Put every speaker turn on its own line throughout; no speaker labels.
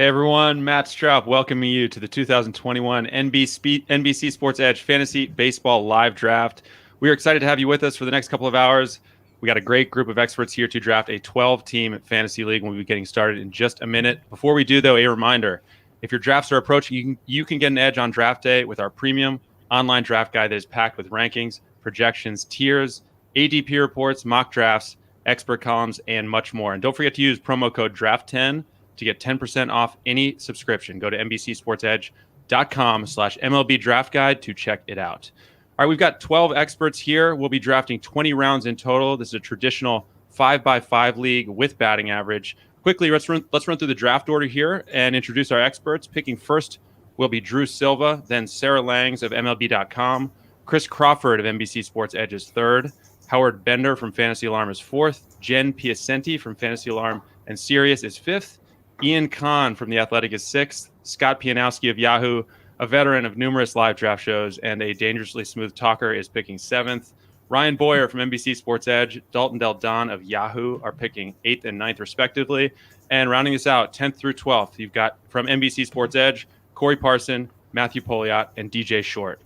Hey everyone, Matt Straub welcoming you to the 2021 NBC Sports EDGE Fantasy Baseball Live Draft. We are excited to have you with us for the next couple of hours. We got a great group of experts here to draft a 12-team fantasy league. We'll be getting started in just a minute. Before we do, though, a reminder, if your drafts are approaching, you can get an edge on draft day with our premium online draft guide that is packed with rankings, projections, tiers, ADP reports, mock drafts, expert columns, and much more. And don't forget to use promo code DRAFT10 to get 10% off any subscription. Go to NBCSportsEdge.com/MLB Draft Guide to check it out. All right, we've got 12 experts here. We'll be drafting 20 rounds in total. This is a traditional 5x5 league with batting average. Quickly, let's run through the draft order here and introduce our experts. Picking first will be Drew Silva, then Sarah Langs of MLB.com, Chris Crawford of NBC Sports Edge is third, Howard Bender from Fantasy Alarm is fourth, Jen Piacenti from Fantasy Alarm and Sirius is fifth, Ian Kahn from The Athletic is sixth, Scott Pianowski of Yahoo, a veteran of numerous live draft shows and a dangerously smooth talker, is picking seventh. Ryan Boyer from NBC Sports Edge, Dalton Del Don of Yahoo are picking eighth and ninth respectively. And rounding this out, 10th through 12th, you've got from NBC Sports Edge, Corey Parson, Matthew Poliot, and DJ Short.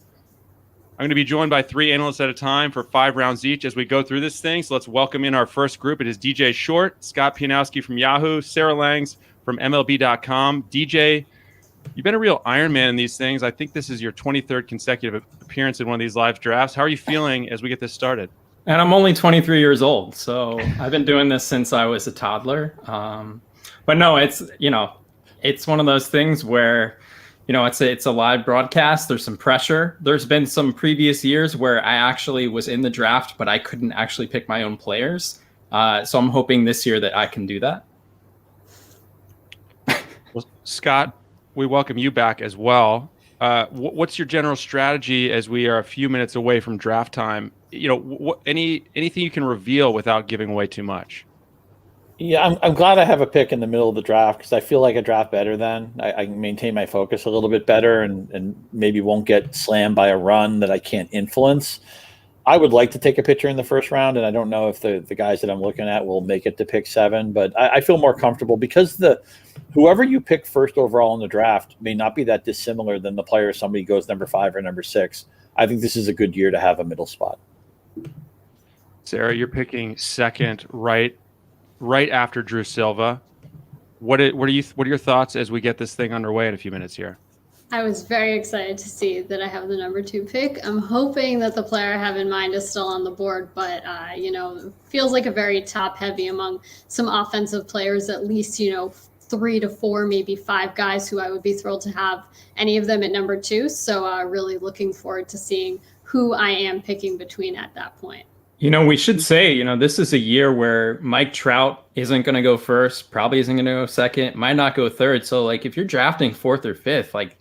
I'm going to be joined by three analysts at a time for 5 rounds each as we go through this thing. So let's welcome in our first group. It is DJ Short, Scott Pianowski from Yahoo, Sarah Langs from MLB.com. DJ, you've been a real Iron Man in these things. I think this is your 23rd consecutive appearance in one of these live drafts. How are you feeling as we get this started?
And I'm only 23 years old, so I've been doing this since I was a toddler. But no, it's one of those things where, it's a live broadcast. There's some pressure. There's been some previous years where I actually was in the draft, but I couldn't actually pick my own players. So I'm hoping this year that I can do that.
Well, Scott, we welcome you back as well. What's your general strategy as we are a few minutes away from draft time? Anything you can reveal without giving away too much?
Yeah, I'm glad I have a pick in the middle of the draft because I feel like I draft better then. I can maintain my focus a little bit better and maybe won't get slammed by a run that I can't influence. I would like to take a pitcher in the first round, and I don't know if the guys that I'm looking at will make it to pick 7, but I feel more comfortable because whoever you pick first overall in the draft may not be that dissimilar than the player somebody goes number 5 or number 6. I think this is a good year to have a middle spot.
Sarah, you're picking second right after Drew Silva. What are your thoughts as we get this thing underway in a few minutes here?
I was very excited to see that I have the number 2 pick. I'm hoping that the player I have in mind is still on the board, but, it feels like a very top heavy among some offensive players, at least, 3 to 4, maybe 5 guys who I would be thrilled to have any of them at number 2. So really looking forward to seeing who I am picking between at that point.
We should say, this is a year where Mike Trout isn't going to go first, probably isn't going to go second, might not go third. So if you're drafting 4th or 5th,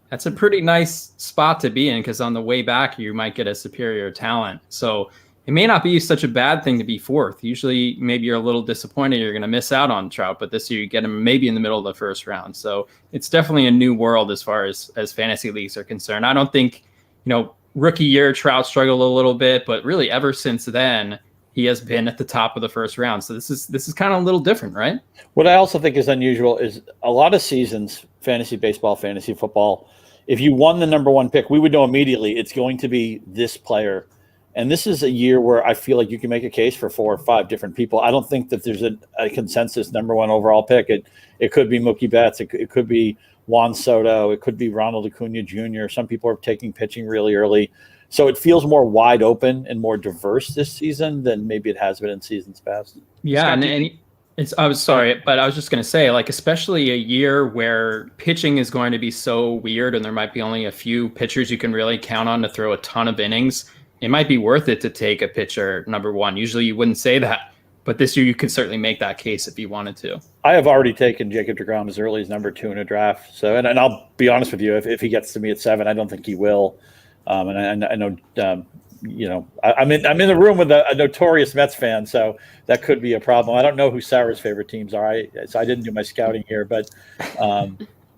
that's a pretty nice spot to be in because on the way back, you might get a superior talent. So it may not be such a bad thing to be 4th. Usually, maybe you're a little disappointed you're going to miss out on Trout, but this year you get him maybe in the middle of the first round. So it's definitely a new world as far as fantasy leagues are concerned. I don't think, rookie year Trout struggled a little bit, but really ever since then, he has been at the top of the first round. So this is kind of a little different, right?
What I also think is unusual is a lot of seasons, fantasy baseball, fantasy football, if you won the number 1 pick, we would know immediately it's going to be this player. And this is a year where I feel like you can make a case for 4 or 5 different people. I don't think that there's a consensus number 1 overall pick. It could be Mookie Betts. It could be Juan Soto. It could be Ronald Acuna Jr. Some people are taking pitching really early. So it feels more wide open and more diverse this season than maybe it has been in seasons past.
Yeah, I was sorry, but I was just going to say, especially a year where pitching is going to be so weird and there might be only a few pitchers you can really count on to throw a ton of innings, it might be worth it to take a pitcher number 1. Usually you wouldn't say that, but this year you could certainly make that case if you wanted to.
I have already taken Jacob deGrom as early as number 2 in a draft. So, and I'll be honest with you, if he gets to me at 7, I don't think he will. And I know, I'm in the room with a notorious Mets fan, so that could be a problem. I don't know who Sarah's favorite teams are, so I didn't do my scouting here, but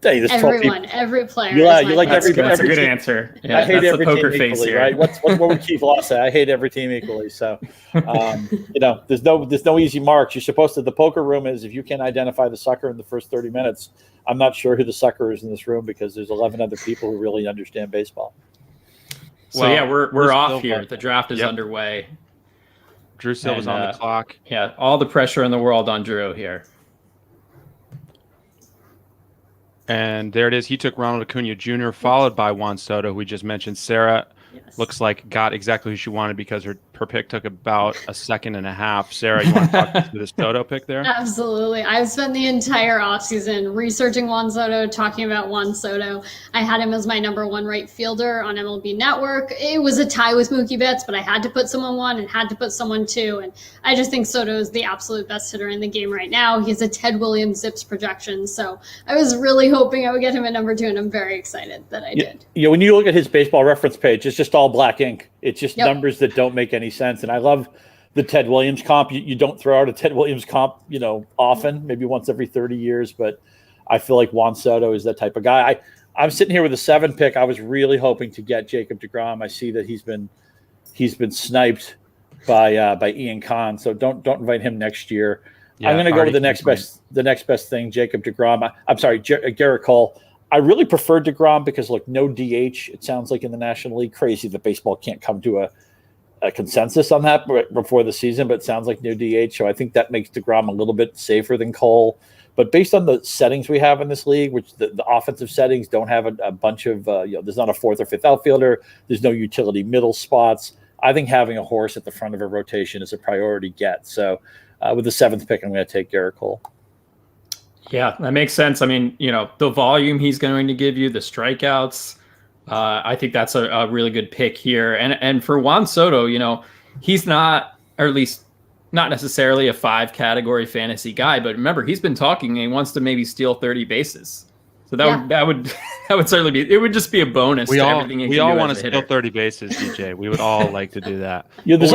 Hey, this
Everyone, every player.
You like
That's
every
a good
team.
answer. Yeah,
I hate
that's
every
the poker
team
face
equally,
here.
right? What would Keith Law say? I hate every team equally. So, there's no easy marks. You're supposed to. The poker room is if you can't identify the sucker in the first 30 minutes. I'm not sure who the sucker is in this room because there's 11 other people who really understand baseball.
So we're off here. The draft is underway.
Drew Silva's on the clock.
Yeah, all the pressure in the world on Drew here.
And there it is. He took Ronald Acuna Jr., followed by Juan Soto, who we just mentioned. Sarah looks like got exactly who she wanted because her pick took about a second and a half. Sarah, you want to talk to the Soto pick there?
Absolutely. I've spent the entire offseason researching Juan Soto, talking about Juan Soto. I had him as my number one right fielder on MLB Network. It was a tie with Mookie Betts, but I had to put someone one and had to put someone two. And I just think Soto is the absolute best hitter in the game right now. He has a Ted Williams Zips projection. So I was really hoping I would get him at number two, and I'm very excited that I did.
Yeah, when you look at his baseball reference page, it's just all black ink. It's just numbers that don't make any sense. And I love the Ted Williams comp. You don't throw out a Ted Williams comp, often, maybe once every 30 years. But I feel like Juan Soto is that type of guy. I'm sitting here with a 7 pick. I was really hoping to get Jacob deGrom. I see that he's been sniped by Ian Kahn. So don't invite him next year. Yeah, I'm going to go with the next best thing, Jacob deGrom. I'm sorry, Garrett Cole. I really preferred deGrom because, look, no DH. It sounds like in the National League, crazy that baseball can't come to a consensus on that before the season, but it sounds like no DH. So I think that makes deGrom a little bit safer than Cole. But based on the settings we have in this league, which the offensive settings don't have a bunch of, there's not a 4th or 5th outfielder. There's no utility middle spots. I think having a horse at the front of a rotation is a priority get. So with the 7th pick, I'm going to take Garrett Cole.
Yeah, that makes sense. I mean, the volume he's going to give you, the strikeouts, I think that's a really good pick here. And for Juan Soto, he's not, or at least not necessarily a 5 category fantasy guy, but remember, he's been talking and he wants to maybe steal 30 bases. So that would certainly be, it would just be a bonus to everything he can do.
We all want to
steal
steal 30 bases, DJ. We would all like to do that.
Yeah, there's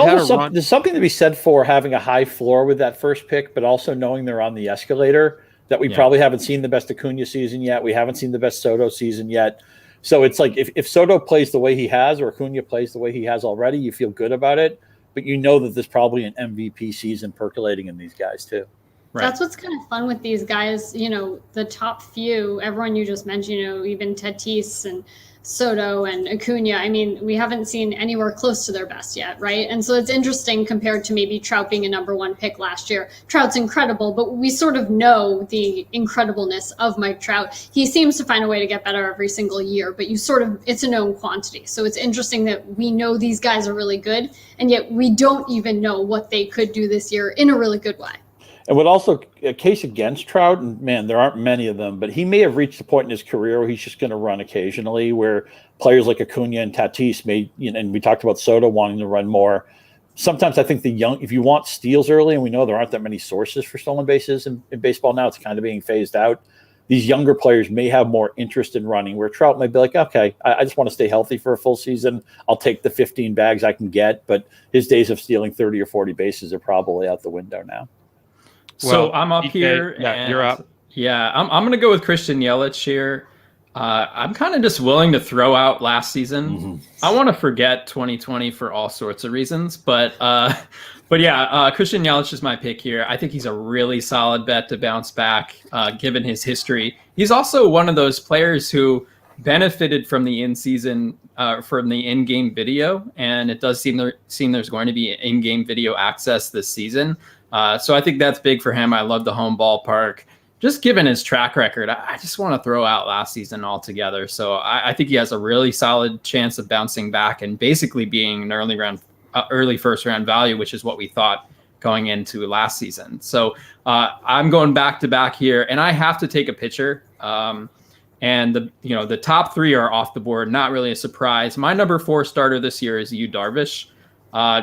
something to be said for having a high floor with that first pick, but also knowing they're on the escalator. That we probably haven't seen the best Acuna season yet. We haven't seen the best Soto season yet. So it's like if Soto plays the way he has or Acuna plays the way he has already, you feel good about it. But that there's probably an MVP season percolating in these guys too.
Right. That's what's kind of fun with these guys. The top few, everyone you just mentioned, even Tatis and Soto and Acuna, I mean, we haven't seen anywhere close to their best yet, right? And so it's interesting compared to maybe Trout being a number 1 pick last year. Trout's incredible, but we sort of know the incredibleness of Mike Trout. He seems to find a way to get better every single year, but it's a known quantity. So it's interesting that we know these guys are really good, and yet we don't even know what they could do this year in a really good way.
And what also a case against Trout, and man, there aren't many of them, but he may have reached a point in his career where he's just going to run occasionally, where players like Acuna and Tatis may, and we talked about Soto wanting to run more. Sometimes I think if you want steals early, and we know there aren't that many sources for stolen bases in baseball now, it's kind of being phased out. These younger players may have more interest in running, where Trout may be like, okay, I just want to stay healthy for a full season. I'll take the 15 bags I can get, but his days of stealing 30 or 40 bases are probably out the window now.
So I'm up here.
Yeah, you're up.
Yeah, I'm going to go with Christian Yelich here. I'm kind of just willing to throw out last season. Mm-hmm. I want to forget 2020 for all sorts of reasons, but yeah, Christian Yelich is my pick here. I think he's a really solid bet to bounce back, given his history. He's also one of those players who benefited from the in-season, from the in-game video, and it does seem there's going to be in-game video access this season. So I think that's big for him. I love the home ballpark. Just given his track record, I just want to throw out last season altogether. So I think he has a really solid chance of bouncing back and basically being an early first round value, which is what we thought going into last season. So I'm going back to back here, and I have to take a pitcher. And the top 3 are off the board. Not really a surprise. My number 4 starter this year is Darvish.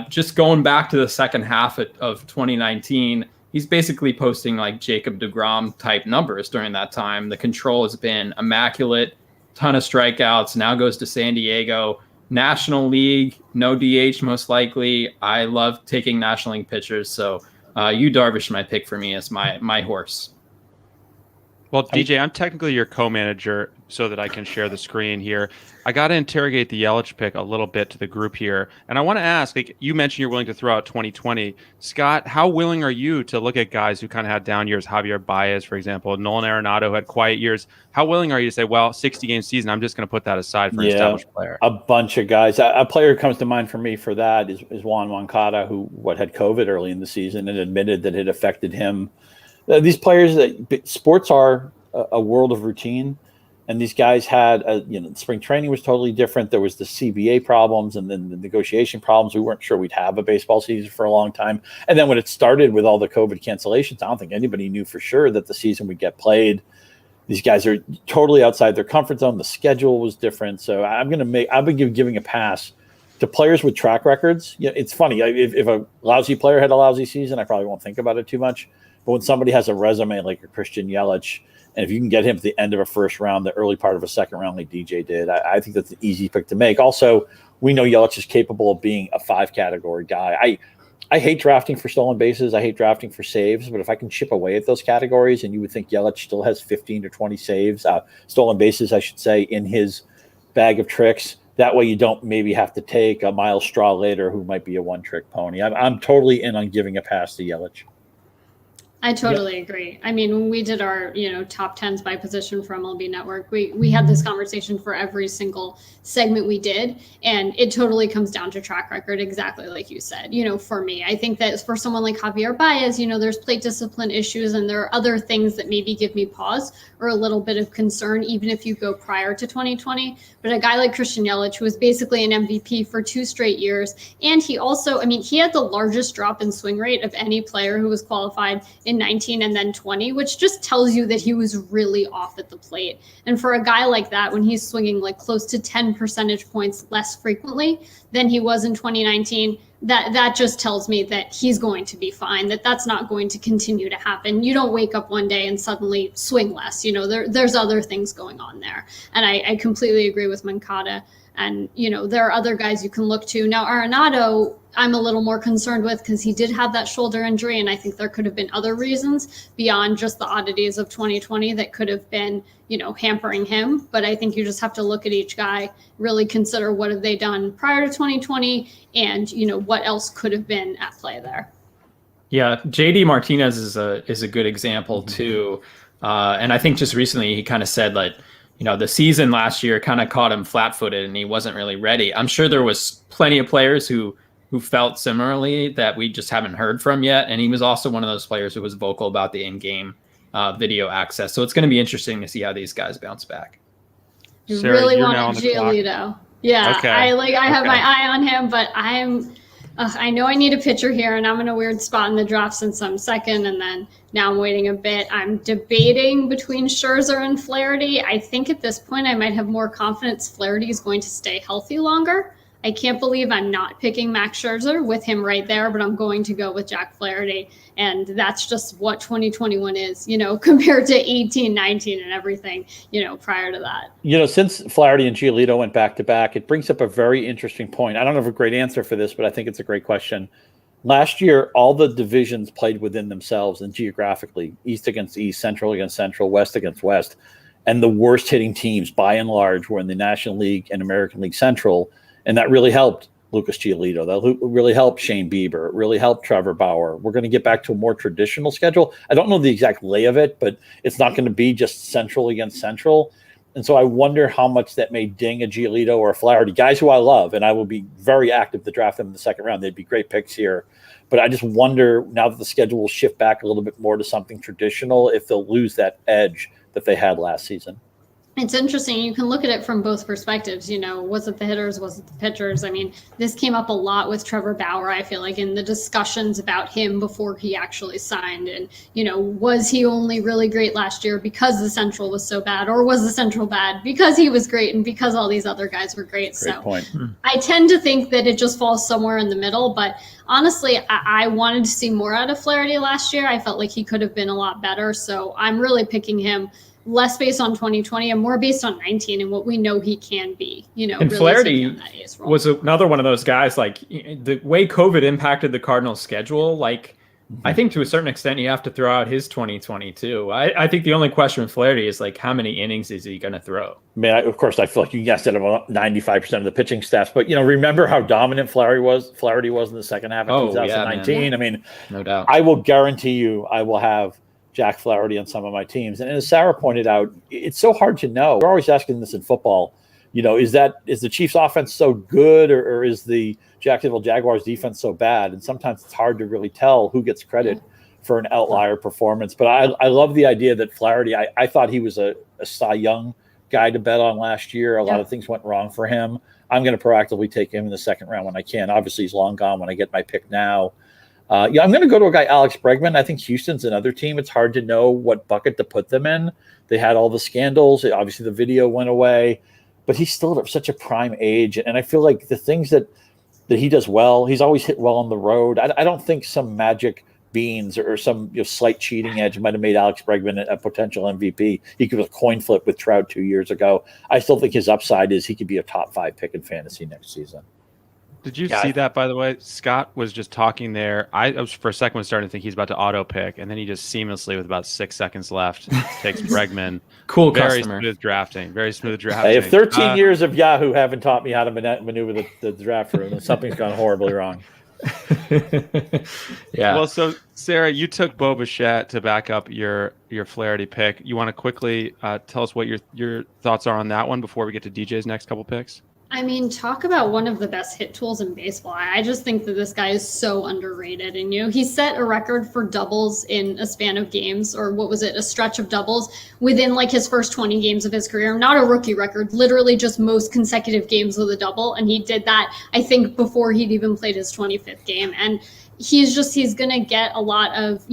Just going back to the second half of 2019, he's basically posting like Jacob deGrom type numbers during that time. The control has been immaculate, ton of strikeouts, now goes to San Diego. National League, no DH most likely. I love taking National League pitchers, so Darvish, my pick for me, is my horse.
Well, DJ, I'm technically your co-manager so that I can share the screen here. I got to interrogate the Yelich pick a little bit to the group here. And I want to ask, like you mentioned you're willing to throw out 2020. Scott, how willing are you to look at guys who kind of had down years? Javier Baez, for example, Nolan Arenado had quiet years. How willing are you to say, well, 60-game season, I'm just going to put that aside for an established player?
A bunch of guys. A player who comes to mind for me for that is Juan Moncada, who had COVID early in the season and admitted that it affected him. These players, sports are a world of routine, and these guys had, spring training was totally different. There was the CBA problems and then the negotiation problems. We weren't sure we'd have a baseball season for a long time. And then when it started with all the COVID cancellations, I don't think anybody knew for sure that the season would get played. These guys are totally outside their comfort zone. The schedule was different. So I've been giving a pass to players with track records. It's funny. If a lousy player had a lousy season, I probably won't think about it too much. But when somebody has a resume like a Christian Yelich, and if you can get him at the end of a first round, the early part of a second round like DJ did, I think that's an easy pick to make. Also, we know Yelich is capable of being a 5-category guy. I hate drafting for stolen bases. I hate drafting for saves. But if I can chip away at those categories, and you would think Yelich still has 15 to 20 saves, stolen bases, I should say, in his bag of tricks, that way you don't maybe have to take a Miles Straw later who might be a one-trick pony. I'm totally in on giving a pass to Yelich.
I totally agree. I mean, when we did our, top 10s by position for MLB Network, we had this conversation for every single segment we did, and it totally comes down to track record, exactly like you said. For me, I think that for someone like Javier Baez, there's plate discipline issues, and there are other things that maybe give me pause or a little bit of concern, even if you go prior to 2020. But a guy like Christian Yelich, who was basically an MVP for 2 straight years, and he also, he had the largest drop in swing rate of any player who was qualified in 19 and then 20, which just tells you that he was really off at the plate. And for a guy like that, when he's swinging like close to 10 percentage points less frequently than he was in 2019, that just tells me that he's going to be fine, that's not going to continue to happen. You don't wake up one day and suddenly swing less. There's other things going on there. And I completely agree with Moncada. And, there are other guys you can look to. Now, Arenado, I'm a little more concerned with because he did have that shoulder injury, and I think there could have been other reasons beyond just the oddities of 2020 that could have been, hampering him. But I think you just have to look at each guy, really consider what have they done prior to 2020 and, what else could have been at play there.
Yeah, JD Martinez is a good example too. And I think just recently he kind of said that, the season last year kind of caught him flat-footed and he wasn't really ready. I'm sure there was plenty of players who felt similarly that we just haven't heard from yet. And he was also one of those players who was vocal about the in-game video access. So it's going to be interesting to see how these guys bounce back.
You really want Giolito. Yeah, okay. I have my eye on him, but I know I need a pitcher here, and I'm in a weird spot in the draft since I'm second, and then now I'm waiting a bit. I'm debating between Scherzer and Flaherty. I think at this point I might have more confidence Flaherty is going to stay healthy longer. I can't believe I'm not picking Max Scherzer with him right there, but I'm going to go with Jack Flaherty. And that's just what 2021 is, compared to 18, 19 and everything, prior to that.
Since Flaherty and Giolito went back to back, it brings up a very interesting point. I don't have a great answer for this, but I think it's a great question. Last year, all the divisions played within themselves and geographically, East against East, Central against Central, West against West. And the worst hitting teams, by and large, were in the National League and American League Central. And that really helped Lucas Giolito. That really helped Shane Bieber. It really helped Trevor Bauer. We're going to get back to a more traditional schedule. I don't know the exact lay of it, but it's not going to be just Central against Central. And so I wonder how much that may ding a Giolito or a Flaherty, guys who I love, and I will be very active to draft them in the second round. They'd be great picks here. But I just wonder, now that the schedule will shift back a little bit more to something traditional, if they'll lose that edge that they had last season.
It's interesting. You can look at it from both perspectives. Was it the hitters? Was it the pitchers? This came up a lot with Trevor Bauer, I feel like, in the discussions about him before he actually signed. And, was he only really great last year because the Central was so bad? Or was the Central bad because he was great and because all these other guys were great?
Great point.
I tend to think that it just falls somewhere in the middle. But honestly, I wanted to see more out of Flaherty last year. I felt like he could have been a lot better. So I'm really picking him less based on 2020 and more based on 19 and what we know he can be,
And
really
Flaherty was another one of those guys, like the way COVID impacted the Cardinals schedule, like I think to a certain extent you have to throw out his 2022. I think the only question with Flaherty is like how many innings is he going to throw?
I mean, of course, I feel like you guessed it about 95% of the pitching staffs, but remember how dominant Flaherty was in the second half of 2019.
Yeah,
I mean,
no doubt.
I will guarantee you, I will have Jack Flaherty on some of my teams. And as Sarah pointed out, it's so hard to know. We're always asking this in football. Is the Chiefs offense so good or is the Jacksonville Jaguars defense so bad? And sometimes it's hard to really tell who gets credit for an outlier performance. But I love the idea that Flaherty, I thought he was a Cy Young guy to bet on last year. A lot of things went wrong for him. I'm going to proactively take him in the second round when I can. Obviously, he's long gone when I get my pick now. I'm going to go to a guy, Alex Bregman. I think Houston's another team. It's hard to know what bucket to put them in. They had all the scandals. Obviously, the video went away. But he's still at such a prime age. And I feel like the things that he does well, he's always hit well on the road. I don't think some magic beans or some slight cheating edge might have made Alex Bregman a potential MVP. He could have coin flip with Trout 2 years ago. I still think his upside is he could be a top 5 pick in fantasy next season.
Did you see that, by the way? Scott was just talking there. I was for a second was starting to think he's about to auto pick, and then he just seamlessly, with about 6 seconds left, takes Bregman.
Cool
very
customer.
Very smooth drafting.
Hey, if 13 years of Yahoo haven't taught me how to maneuver the draft room, then something's gone horribly wrong.
Yeah.
Well, so Sarah, you took Bo Bichette to back up your Flaherty pick. You want to quickly tell us what your thoughts are on that one before we get to DJ's next couple picks?
I mean, talk about one of the best hit tools in baseball. I just think that this guy is so underrated. And, he set a record for doubles in a span of games, or what was it, a stretch of doubles within like his first 20 games of his career. Not a rookie record, literally just most consecutive games with a double. And he did that, I think, before he'd even played his 25th game. And he's going to get a lot of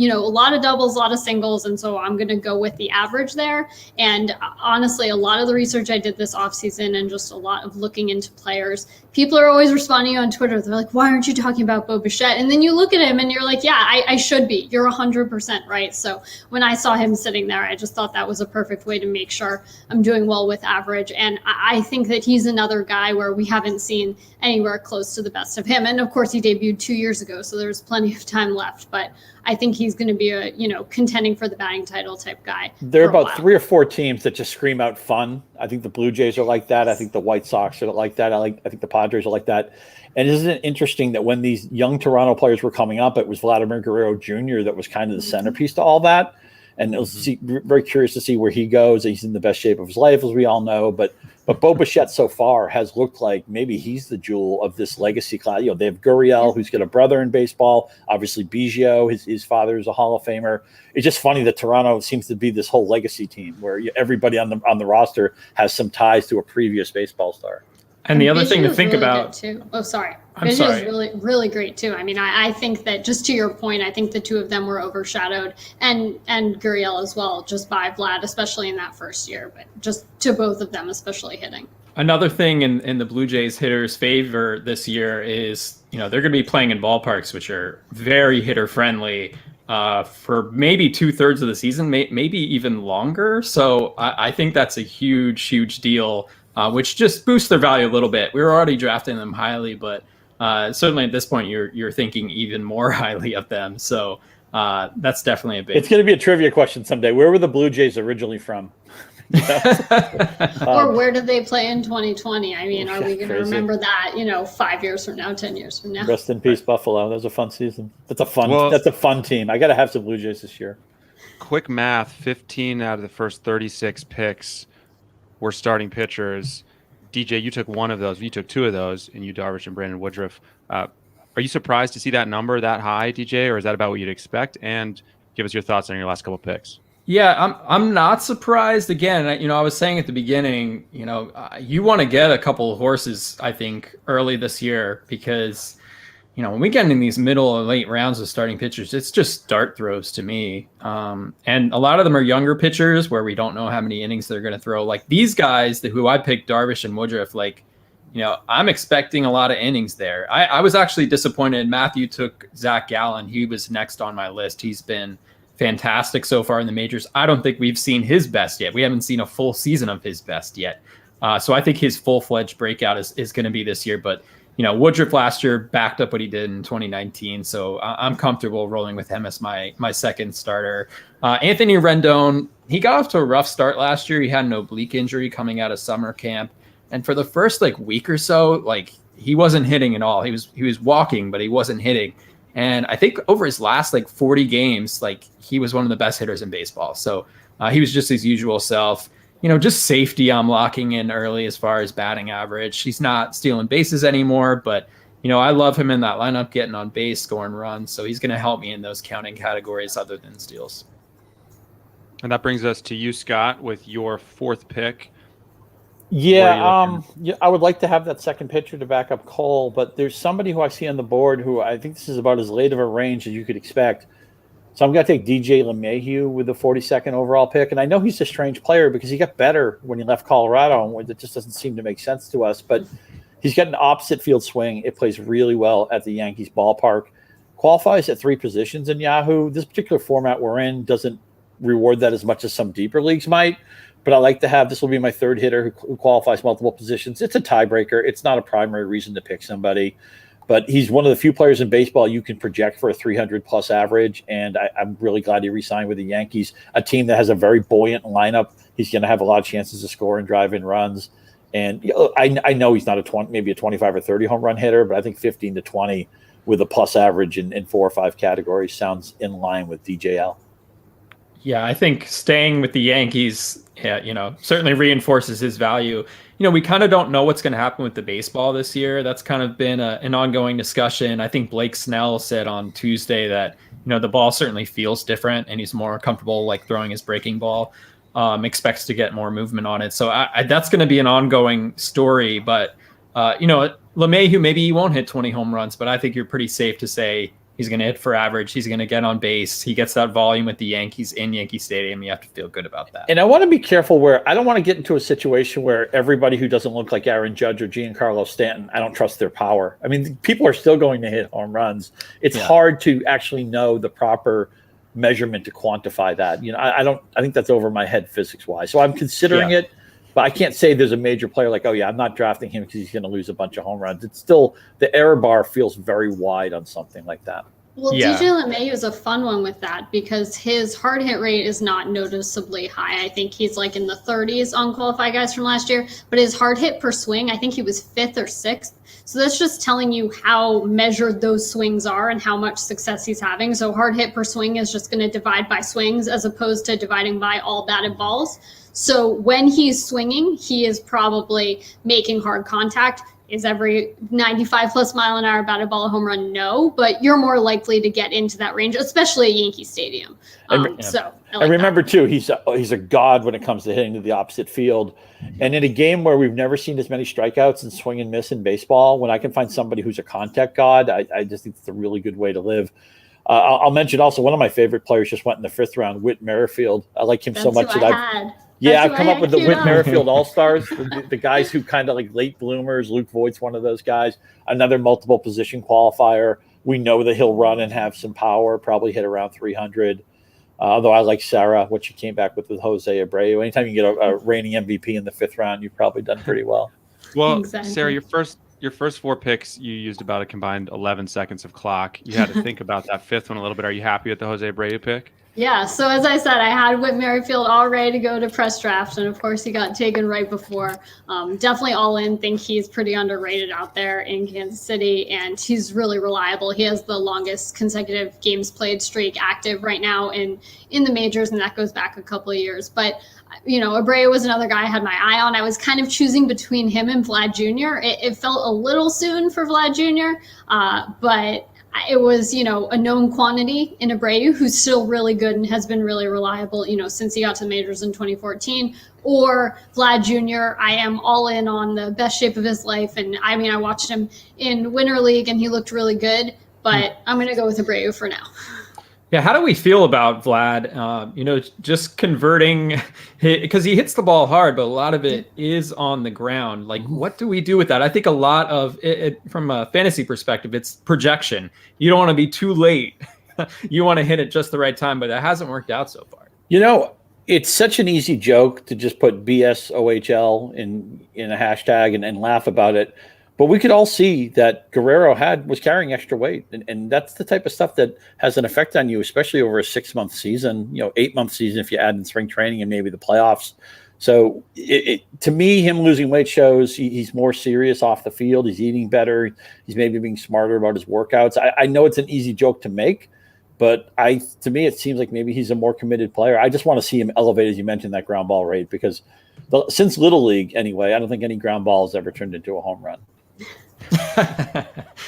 doubles, a lot of singles. And so I'm going to go with the average there. And honestly, a lot of the research I did this offseason and just a lot of looking into players, people are always responding on Twitter. They're like, why aren't you talking about Bo Bichette? And then you look at him and you're like, yeah, I should be. You're 100% right. So when I saw him sitting there, I just thought that was a perfect way to make sure I'm doing well with average. And I think that he's another guy where we haven't seen anywhere close to the best of him. And of course, he debuted 2 years ago, so there's plenty of time left. But I think he's going to be a, contending for the batting title type guy.
There are about 3 or 4 teams that just scream out fun. I think the Blue Jays are like that. I think the White Sox are like that. I think the Padres are like that. And isn't it interesting that when these young Toronto players were coming up, it was Vladimir Guerrero Jr. that was kind of the centerpiece to all that. And it was very curious to see where he goes. He's in the best shape of his life, as we all know. But Bo Bichette so far has looked like maybe he's the jewel of this legacy class. They have Gurriel, who's got a brother in baseball. Obviously, Biggio, his father is a Hall of Famer. It's just funny that Toronto seems to be this whole legacy team where everybody on the roster has some ties to a previous baseball star.
And the other thing to think
really
about
too. Oh, sorry.
I'm sorry.
Is really, really great too. I mean, I think that just to your point, I think the two of them were overshadowed and Gurriel as well, just by Vlad, especially in that first year, but just to both of them, especially hitting.
Another thing in the Blue Jays hitters' favor this year is, they're going to be playing in ballparks, which are very hitter friendly for maybe 2/3 of the season, maybe even longer. So I think that's a huge, huge deal. Which just boosts their value a little bit. We were already drafting them highly, but certainly at this point, you're thinking even more highly of them. So that's definitely a big.
It's going to be a trivia question someday. Where were the Blue Jays originally from?
Or where did they play in 2020? I mean, are we going to remember that? 5 years from now, 10 years from now.
Rest in peace, Buffalo. That was a fun season. That's a fun team. I got to have some Blue Jays this year.
Quick math: 15 out of the first 36 picks were starting pitchers. DJ, you took one of those. You took 2 of those, and you, Darvish and Brandon Woodruff. Are you surprised to see that number that high, DJ, or is that about what you'd expect? And give us your thoughts on your last couple picks.
Yeah, I'm not surprised. Again, I was saying at the beginning, you want to get a couple of horses, I think, early this year because, when we get in these middle and late rounds of starting pitchers, it's just dart throws to me. And a lot of them are younger pitchers where we don't know how many innings they're going to throw. Like these guys who I picked, Darvish and Woodruff, I'm expecting a lot of innings there. I was actually disappointed. Matthew took Zach Gallen. He was next on my list. He's been fantastic so far in the majors. I don't think we've seen his best yet. We haven't seen a full season of his best yet. So I think his full-fledged breakout is going to be this year. But, Woodruff last year backed up what he did in 2019. So I'm comfortable rolling with him as my second starter. Anthony Rendon, he got off to a rough start last year. He had an oblique injury coming out of summer camp. And for the first week or so, he wasn't hitting at all. He was walking, but he wasn't hitting. And I think over his last 40 games, he was one of the best hitters in baseball. So he was just his usual self. Just safety I'm locking in early as far as batting average. He's not stealing bases anymore, but I love him in that lineup, getting on base, scoring runs. So he's going to help me in those counting categories other than steals.
And that brings us to you, Scott, with your fourth pick.
Yeah, I would like to have that second pitcher to back up Cole, but there's somebody who I see on the board who I think this is about as late of a range as you could expect. So I'm going to take DJ Mayhew with the 42nd overall pick. And I know he's a strange player because he got better when he left Colorado, and it just doesn't seem to make sense to us. But he's got an opposite field swing. It plays really well at the Yankees ballpark. Qualifies at 3 positions in Yahoo. This particular format we're in doesn't reward that as much as some deeper leagues might. But I like to have, this will be my third hitter who qualifies multiple positions. It's a tiebreaker. It's not a primary reason to pick somebody. But he's one of the few players in baseball you can project for a 300-plus average, and I'm really glad he re-signed with the Yankees, a team that has a very buoyant lineup. He's going to have a lot of chances to score and drive in runs. And I know he's not maybe a 25 or 30 home run hitter, but I think 15 to 20 with a plus average in 4 or 5 categories sounds in line with DJL.
Yeah, I think staying with the Yankees, certainly reinforces his value. We kind of don't know what's going to happen with the baseball this year. That's kind of been an ongoing discussion. I think Blake Snell said on Tuesday that, the ball certainly feels different and he's more comfortable throwing his breaking ball, expects to get more movement on it. So that's going to be an ongoing story. But, LeMahieu, maybe he won't hit 20 home runs, but I think you're pretty safe to say he's going to hit for average. He's going to get on base. He gets that volume with the Yankees in Yankee Stadium. You have to feel good about that.
And I want to be careful where I don't want to get into a situation where everybody who doesn't look like Aaron Judge or Giancarlo Stanton, I don't trust their power. I mean, people are still going to hit home runs. It's hard to actually know the proper measurement to quantify that. I think that's over my head physics wise. So I'm considering it, but I can't say there's a major player I'm not drafting him because he's going to lose a bunch of home runs. It's still, the error bar feels very wide on something like that.
Well, DJ LeMahieu is a fun one with that because his hard hit rate is not noticeably high. I think he's in the 30s on qualified guys from last year, but his hard hit per swing, I think he was 5th or 6th. So that's just telling you how measured those swings are and how much success he's having. So hard hit per swing is just going to divide by swings as opposed to dividing by all batted balls. So when he's swinging, he is probably making hard contact. Is every 95 plus mile an hour batted ball a home run? No, but you're more likely to get into that range, especially at Yankee Stadium. So I remember
too, he's a god when it comes to hitting to the opposite field. And in a game where we've never seen as many strikeouts and swing and miss in baseball, when I can find somebody who's a contact god, I just think it's a really good way to live. I'll mention also one of my favorite players just went in the 5th round, Whit Merrifield. I like him so much that I've come up with the Whit Merrifield All-Stars, the guys who kind of late bloomers. Luke Voigt's one of those guys. Another multiple position qualifier. We know that he'll run and have some power, probably hit around 300. Although I like Sarah, what she came back with Jose Abreu. Anytime you get a reigning MVP in the 5th round, you've probably done pretty well.
Well, exactly. Sarah, your first 4 picks, you used about a combined 11 seconds of clock. You had to think about that 5th one a little bit. Are you happy with the Jose Abreu pick?
Yeah, so as I said, I had Whit Merrifield all ready to go to press draft, and of course he got taken right before. Definitely all in, think he's pretty underrated out there in Kansas City, and he's really reliable. He has the longest consecutive games played streak active right now in the majors, and that goes back a couple of years. But, Abreu was another guy I had my eye on. I was kind of choosing between him and Vlad Jr. It felt a little soon for Vlad Jr., but it was, a known quantity in Abreu, who's still really good and has been really reliable, since he got to the majors in 2014. Or Vlad Jr., I am all in on the best shape of his life. And I watched him in Winter League and he looked really good, but I'm going to go with Abreu for now.
Yeah, how do we feel about Vlad? Just converting, because he hits the ball hard, but a lot of it is on the ground. What do we do with that? I think a lot of it, from a fantasy perspective, it's projection. You don't want to be too late. You want to hit it just the right time, but it hasn't worked out so far.
It's such an easy joke to just put BS OHL in a hashtag and laugh about it. But we could all see that Guerrero was carrying extra weight, and that's the type of stuff that has an effect on you, especially over a 6-month season, 8-month season if you add in spring training and maybe the playoffs. So to me, him losing weight shows he's more serious off the field. He's eating better. He's maybe being smarter about his workouts. I know it's an easy joke to make, but to me, it seems like maybe he's a more committed player. I just want to see him elevate, as you mentioned, that ground ball rate, because since Little League, anyway, I don't think any ground ball has ever turned into a home run.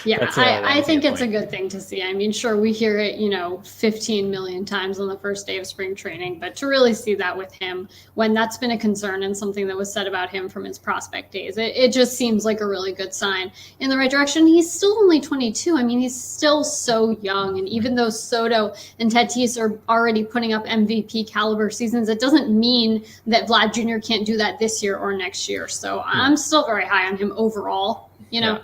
Yeah, I think it's a good thing to see. I mean, sure, we hear it, 15 million times on the first day of spring training, but to really see that with him, when that's been a concern and something that was said about him from his prospect days, it just seems like a really good sign in the right direction. He's still only 22. I mean, he's still so young. And even though Soto and Tatis are already putting up MVP caliber seasons, it doesn't mean that Vlad Jr. can't do that this year or next year. So I'm still very high on him overall,
Yeah.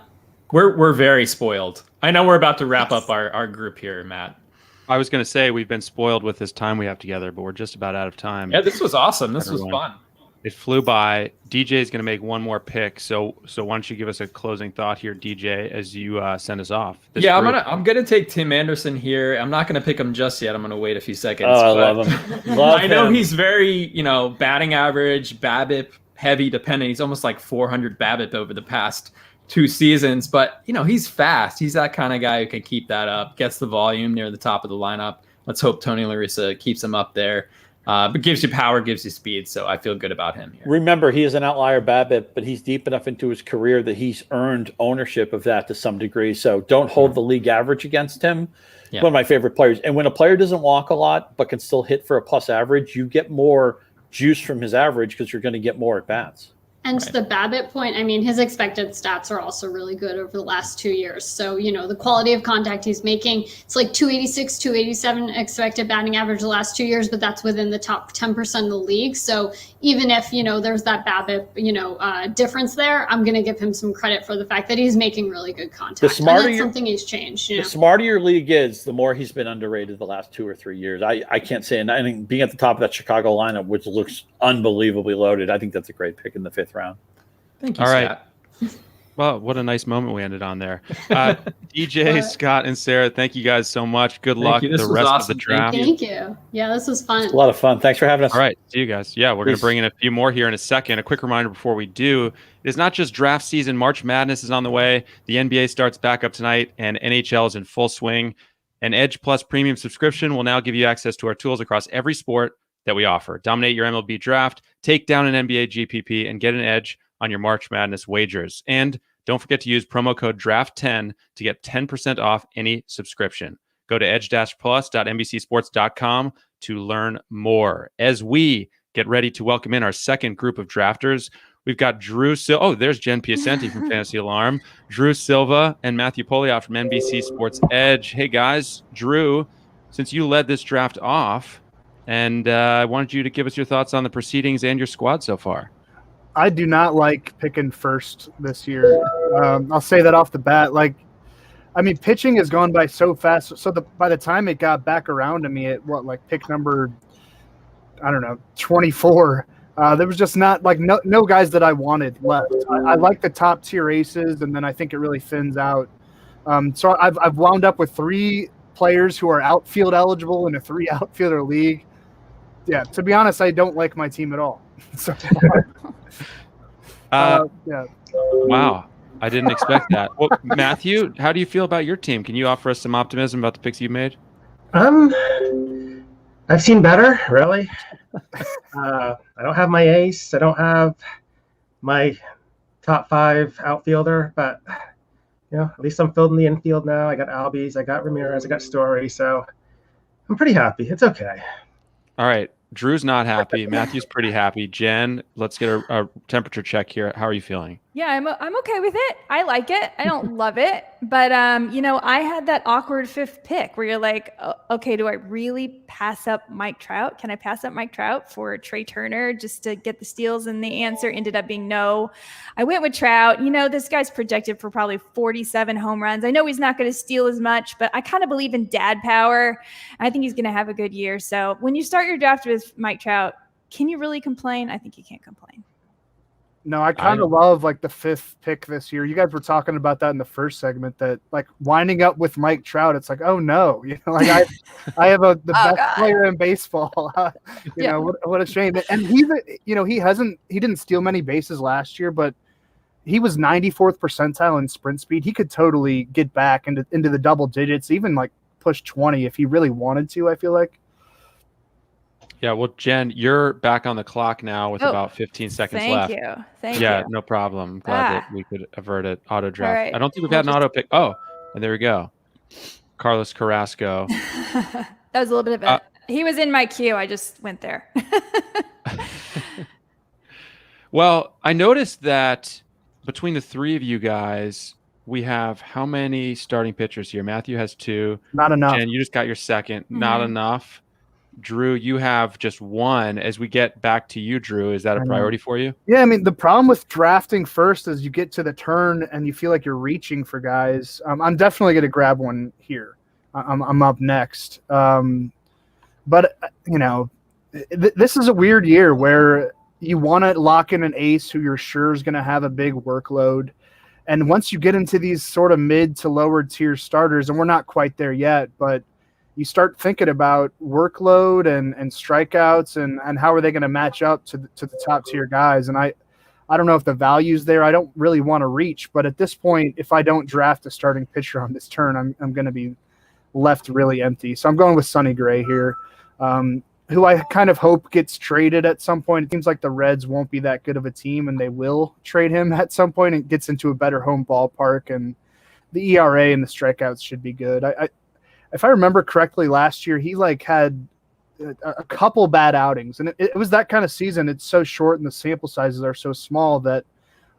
We're very spoiled. I know we're about to wrap up our group here, Matt.
I was going to say we've been spoiled with this time we have together, but we're just about out of time.
Yeah, this was awesome. This was fun.
It flew by. DJ is going to make one more pick. So why don't you give us a closing thought here, DJ, as you send us off?
I'm gonna take Tim Anderson here. I'm not gonna pick him just yet. I'm gonna wait a few seconds.
Oh, I love him.
I know he's very, batting average, BABIP heavy, depending. He's almost like 400 BABIP over the past 2 seasons, but he's fast. He's that kind of guy who can keep that up, gets the volume near the top of the lineup. Let's hope Tony La Russa keeps him up there. But gives you power, gives you speed, so I feel good about him here.
Remember, he is an outlier BABIP, but he's deep enough into his career that he's earned ownership of that to some degree. So don't hold the league average against him. Yeah. One of my favorite players. And when a player doesn't walk a lot but can still hit for a plus average, you get more juice from his average because you're going to get more at bats.
And to the BABIP point, I mean, his expected stats are also really good over the last 2 years. So, the quality of contact he's making, it's like 286, 287 expected batting average the last 2 years, but that's within the top 10% of the league. So even if, there's that BABIP, difference there, I'm going to give him some credit for the fact that he's making really good contact.
The smarter
something he's changed.
The smarter your league is, the more he's been underrated the last 2 or 3 years. I can't say, and I think being at the top of that Chicago lineup, which looks unbelievably loaded, I think that's a great pick in the 5th round.
Thank you,
All
Scott.
Right. Well, what a nice moment we ended on there. DJ, Scott, and Sarah, thank you guys so much. Good luck the rest of the draft.
Thank you. Yeah, this was fun.
It's a lot of fun. Thanks for having us.
All right. See you guys. Yeah, we're going to bring in a few more here in a second. A quick reminder before we do, it is not just draft season. March Madness is on the way. The NBA starts back up tonight, and NHL is in full swing. An Edge Plus premium subscription will now give you access to our tools across every sport that we offer. Dominate your MLB draft, take down an NBA GPP, and get an edge on your March Madness wagers. And don't forget to use promo code DRAFT10 to get 10% off any subscription. Go to edge-plus.nbcsports.com to learn more. As we get ready to welcome in our second group of drafters, we've got Drew Silva. Oh, there's Jen Piacenti from Fantasy Alarm. Drew Silva and Matthew Poliot from NBC Sports Edge. Hey, guys. Drew, since you led this draft off, and I wanted you to give us your thoughts on the proceedings and your squad so far.
I do not like picking first this year. I'll say that off the bat. Pitching has gone by so fast. So by the time it got back around to me at pick number, 24, there was just not no guys that I wanted left. I like the top tier aces, and then I think it really thins out. So I've wound up with 3 players who are outfield eligible in a 3 outfielder league. Yeah, to be honest, I don't like my team at all. So, yeah.
Wow, I didn't expect that. Well, Matthew, how do you feel about your team? Can you offer us some optimism about the picks you've made?
I've seen better, really. I don't have my ace. I don't have my top 5 outfielder, but at least I'm filled in the infield now. I got Albies, I got Ramirez, I got Story, so I'm pretty happy. It's okay.
All right. Drew's not happy. Matthew's pretty happy. Jen, let's get a temperature check here. How are you feeling?
Yeah, I'm okay with it. I like it. I don't love it, but I had that awkward 5th pick where you're like, okay, do I really pass up Mike Trout? Can I pass up Mike Trout for Trey Turner just to get the steals? And the answer ended up being no. I went with Trout. This guy's projected for probably 47 home runs. I know he's not going to steal as much, but I kind of believe in dad power. I think he's going to have a good year. So when you start your draft with Mike Trout, can you really complain? I think you can't complain.
No, I kind of love like the 5th pick this year. You guys were talking about that in the first segment, that like winding up with Mike Trout. It's like, oh no, like I have the best player in baseball. you know, what a shame. And he didn't steal many bases last year, but he was 94th percentile in sprint speed. He could totally get back into the double digits, even like push 20 if he really wanted to, I feel like.
Yeah, well, Jen, you're back on the clock now with about 15 seconds left.
Thank you.
Yeah, no problem. I'm glad that we could avert it. Auto draft.
Right.
I don't think we've had an auto pick. Oh, and there we go. Carlos Carrasco.
That was a little bit of he was in my queue. I just went there.
Well, I noticed that between the 3 of you guys, we have how many starting pitchers here? Matthew has 2.
Not enough.
Jen, you just got your 2nd. Not enough. Drew, you have just 1. As we get back to you, Drew, is that a priority for you?
Yeah, I mean, the problem with drafting first is you get to the turn and you feel like you're reaching for guys. I'm definitely going to grab one here. I'm up next. But, this is a weird year where you want to lock in an ace who you're sure is going to have a big workload. And once you get into these sort of mid to lower tier starters, and we're not quite there yet, but you start thinking about workload and strikeouts and how are they going to match up to the top tier guys. And I don't know if the value's there. I don't really want to reach, but at this point, if I don't draft a starting pitcher on this turn, I'm going to be left really empty. So I'm going with Sonny Gray here, who I kind of hope gets traded at some point. It seems like the Reds won't be that good of a team, and they will trade him at some point and gets into a better home ballpark, and the ERA and the strikeouts should be good. If I remember correctly, last year he had a couple bad outings, and it was that kind of season. It's so short and the sample sizes are so small that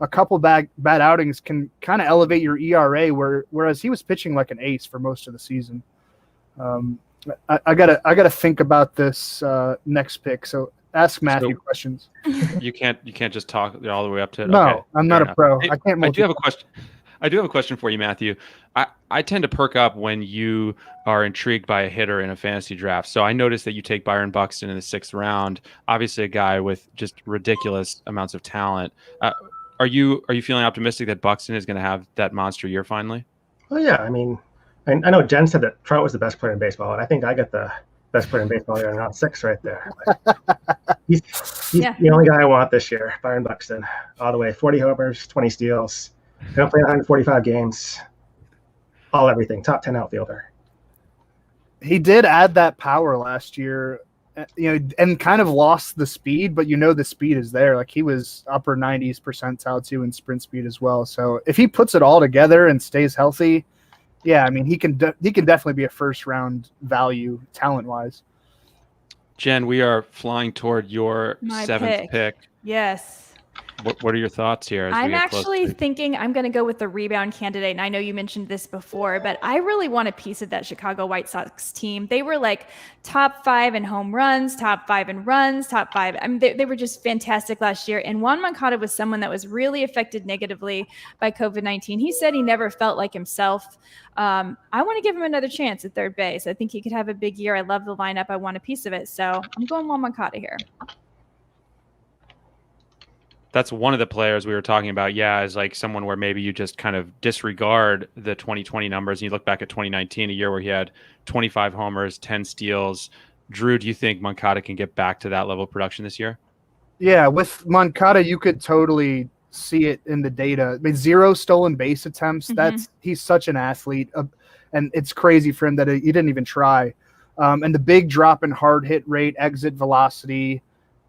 a couple bad outings can kind of elevate your ERA, whereas he was pitching like an ace for most of the season. I gotta think about this next pick. So ask Matthew questions.
You can't just talk all the way up to it.
No,
okay,
I'm not a pro.
Hey,
I can't.
I do have a question. I do have a question for you, Matthew. I tend to perk up when you are intrigued by a hitter in a fantasy draft. So I noticed that you take Byron Buxton in the 6th round. Obviously, a guy with just ridiculous amounts of talent. Are you feeling optimistic that Buxton is going to have that monster year finally?
Well, yeah. I mean, I know Jen said that Trout was the best player in baseball, and I think I got the best player in baseball here in round 6 right there. He's the only guy I want this year, Byron Buxton, all the way. 40 homers, 20 steals. Going to play 145 games. Everything. Top 10 outfielder.
He did add that power last year, and kind of lost the speed, but the speed is there. Like he was upper 90s percentile too in sprint speed as well. So if he puts it all together and stays healthy, yeah, I mean he can definitely be a 1st round value talent wise.
Jen, we are flying toward your 7th pick.
Yes.
What are your thoughts here?
I'm actually thinking I'm going to go with the rebound candidate. And I know you mentioned this before, but I really want a piece of that Chicago White Sox team. They were like top 5 in home runs, top 5 in runs, top 5. I mean, they were just fantastic last year. And Juan Moncada was someone that was really affected negatively by COVID-19. He said he never felt like himself. I want to give him another chance at third base. I think he could have a big year. I love the lineup. I want a piece of it. So I'm going Juan Moncada here.
That's one of the players we were talking about. Yeah, is like someone where maybe you just kind of disregard the 2020 numbers and you look back at 2019, a year where he had 25 homers, 10 steals. Drew, do you think Moncada can get back to that level of production this year?
Yeah, with Moncada, you could totally see it in the data. I mean, 0 stolen base attempts. He's such an athlete, and it's crazy for him that he didn't even try. And the big drop in hard hit rate, exit velocity.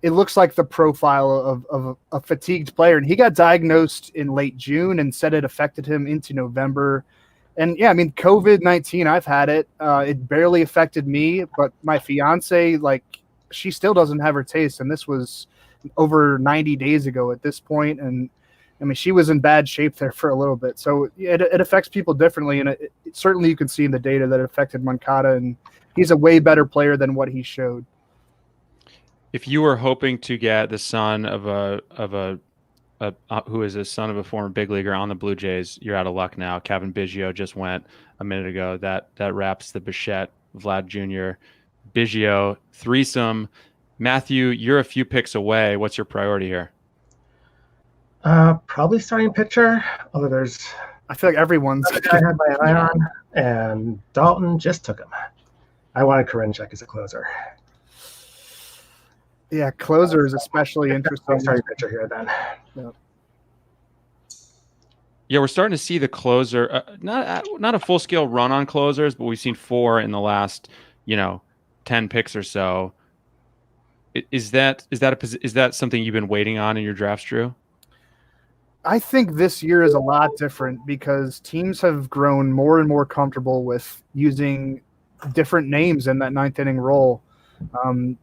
It looks like the profile of a fatigued player. And he got diagnosed in late June and said it affected him into November. And yeah, I mean, COVID-19, I've had it. It barely affected me, but my fiance, she still doesn't have her taste. And this was over 90 days ago at this point. And I mean, she was in bad shape there for a little bit. So it affects people differently. And certainly you can see in the data that it affected Moncada, and he's a way better player than what he showed.
If you were hoping to get the son of who is the son of a former big leaguer on the Blue Jays, you're out of luck now. Kevin Biggio just went a minute ago. That wraps the Bichette, Vlad Jr., Biggio threesome. Matthew, you're a few picks away. What's your priority here?
Probably starting pitcher, although there's
I feel like everyone's.
another guy I had my eye on, and Dalton just took him. I wanted Karinchak as a closer.
Yeah, closer is especially interesting.
Starting pitcher here then.
Yeah, we're starting to see the closer, not a full scale run on closers, but we've seen 4 in the last 10 picks or so. Is that something you've been waiting on in your drafts, Drew?
I think this year is a lot different because teams have grown more and more comfortable with using different names in that 9th inning role.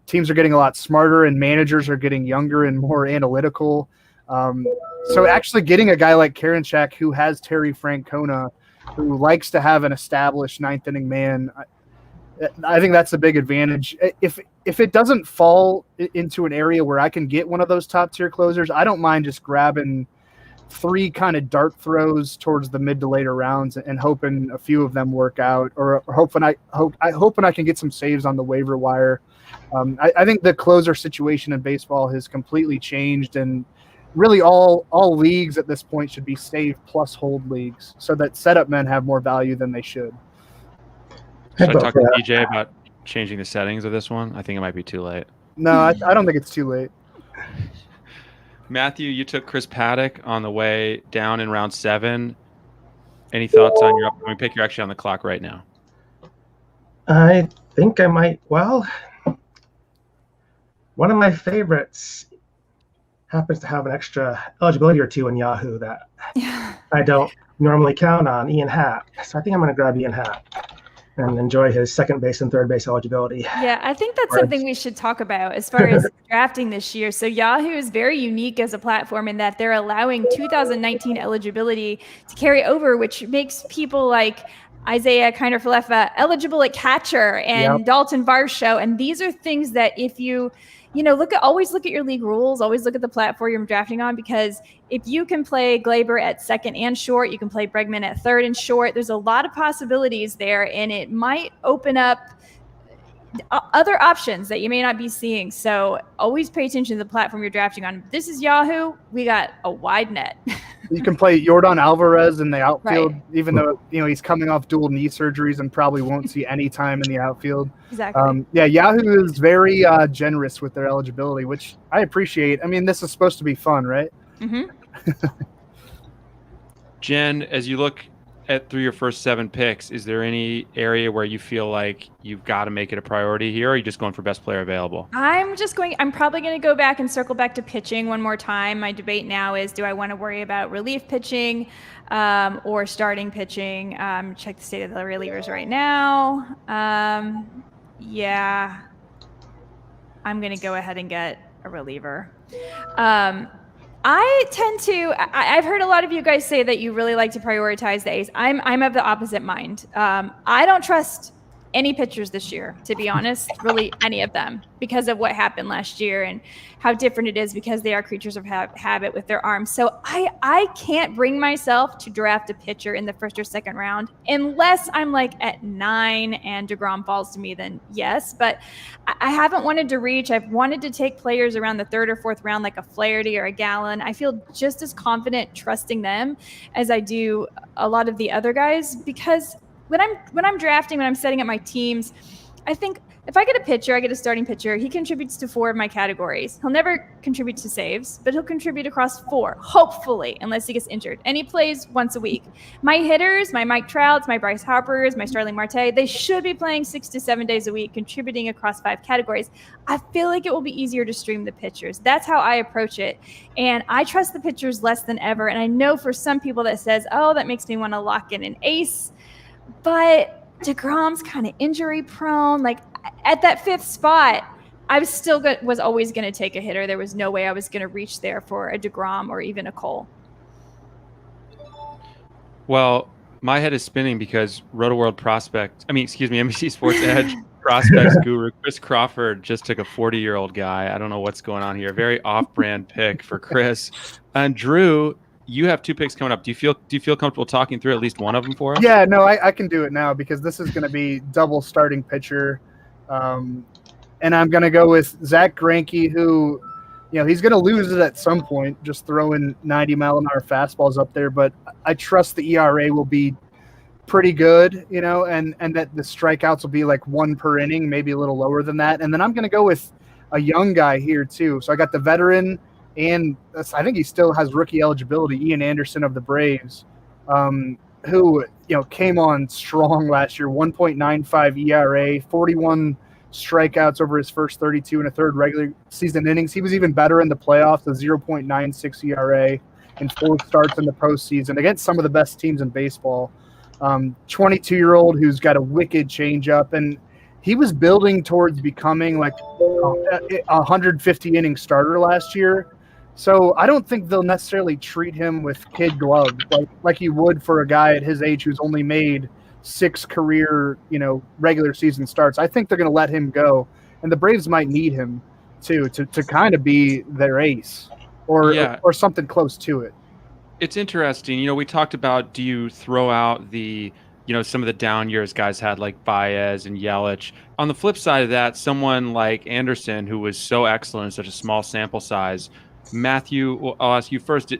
Teams are getting a lot smarter, and managers are getting younger and more analytical. So actually getting a guy like Karinchak, who has Terry Francona, who likes to have an established 9th inning man, I think that's a big advantage. If it doesn't fall into an area where I can get one of those top tier closers, I don't mind just grabbing 3 kind of dart throws towards the mid to later rounds and hoping a few of them work out, or hoping I can get some saves on the waiver wire. I think the closer situation in baseball has completely changed, and really all leagues at this point should be save plus hold leagues, so that setup men have more value than they should.
Should I talk to DJ about changing the settings of this one? I think it might be too late.
No, I don't think it's too late.
Matthew, you took Chris Paddock on the way down in round 7. Any thoughts on your upcoming pick? You're actually on the clock right now.
I think I might. Well, one of my favorites happens to have an extra eligibility or 2 in Yahoo that I don't normally count on, Ian Happ. So I think I'm going to grab Ian Happ and enjoy his second base and third base eligibility.
Yeah, I think that's something we should talk about as far as drafting this year. So Yahoo is very unique as a platform in that they're allowing 2019 eligibility to carry over, which makes people like Isaiah Kiner-Falefa eligible at catcher and Dalton Varsho. And these are things that if you always look at your league rules, always look at the platform you're drafting on, because if you can play Glaber at second and short, you can play Bregman at third and short. There's a lot of possibilities there, and it might open up other options that you may not be seeing. So always pay attention to the platform you're drafting on. This is Yahoo. We got a wide net.
You can play Yordan Alvarez in the outfield,
Right.
even though he's coming off dual knee surgeries and probably won't see any time in the outfield.
Exactly.
Yahoo is very generous with their eligibility, which I appreciate. I mean, this is supposed to be fun, right?
Mm-hmm.
Jen, as you look through your first 7 picks, is there any area where you feel like you've got to make it a priority here, or are you just going for best player available?
I'm probably going to go back and circle back to pitching one more time. My debate now is, do I want to worry about relief pitching or starting pitching? Check the state of the relievers right now. Yeah, I'm going to go ahead and get a reliever. I've heard a lot of you guys say that you really like to prioritize the ace. I'm of the opposite mind. I don't trust any pitchers this year, to be honest, really any of them, because of what happened last year and how different it is, because they are creatures of habit with their arms. So I can't bring myself to draft a pitcher in the first or second round unless I'm like at 9 and DeGrom falls to me, then yes. But I haven't wanted to reach. I've wanted to take players around the 3rd or 4th round, like a Flaherty or a Gallen. I feel just as confident trusting them as I do a lot of the other guys, because when I'm drafting, when I'm setting up my teams, I think if I get a pitcher, I get a starting pitcher, he contributes to 4 of my categories. He'll never contribute to saves, but he'll contribute across 4, hopefully, unless he gets injured. And he plays once a week. My hitters, my Mike Trouts, my Bryce Harpers, my Starling Marte, they should be playing 6 to 7 days a week, contributing across 5 categories. I feel like it will be easier to stream the pitchers. That's how I approach it. And I trust the pitchers less than ever. And I know for some people that says, oh, that makes me want to lock in an ace. But DeGrom's kind of injury prone. Like at that 5th spot, I was always going to take a hitter. There was no way I was going to reach there for a DeGrom or even a Cole.
Well, my head is spinning because NBC Sports Edge prospects guru Chris Crawford just took a 40-year-old guy. I don't know what's going on here. Very off-brand pick for Chris. And Drew, you have 2 picks coming up. Do you feel comfortable talking through at least one of them for us?
Yeah, no, I can do it now because this is going to be double starting pitcher. And I'm going to go with Zach Greinke, who he's going to lose it at some point, just throwing 90-mile-an-hour fastballs up there. But I trust the ERA will be pretty good, and that the strikeouts will be like 1 per inning, maybe a little lower than that. And then I'm going to go with a young guy here too. So I got the veteran, and I think he still has rookie eligibility, Ian Anderson of the Braves, who came on strong last year, 1.95 ERA, 41 strikeouts over his first 32 and a third regular season innings. He was even better in the playoffs, a 0.96 ERA in 4 starts in the postseason against some of the best teams in baseball. 22-year-old who's got a wicked changeup, and he was building towards becoming like a 150-inning starter last year. So I don't think they'll necessarily treat him with kid gloves like you would for a guy at his age who's only made 6 career, regular season starts. I think they're going to let him go, and the Braves might need him too to kind of be their ace or something close to it.
It's interesting. We talked about, do you throw out the, some of the down years guys had like Baez and Yelich? On the flip side of that, someone like Anderson, who was so excellent in such a small sample size. Matthew, I'll ask you first.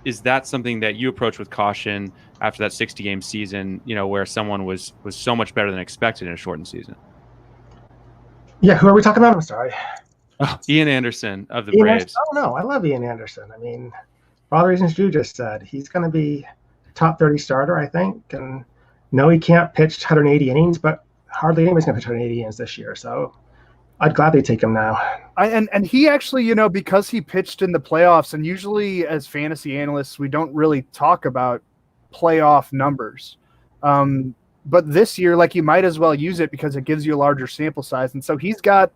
Is that something that you approach with caution after that 60-game season, where someone was so much better than expected in a shortened season?
Yeah, who are we talking about? I'm sorry.
Ian Anderson of the Braves.
Oh, no, I love Ian Anderson. I mean, for all the reasons you just said, he's going to be top 30 starter, I think. And no, he can't pitch 180 innings, but hardly anybody's going to pitch 180 innings this year. So I'd gladly take him now.
And he actually, because he pitched in the playoffs, and usually as fantasy analysts, we don't really talk about playoff numbers. But this year, you might as well use it because it gives you a larger sample size. And so he's got,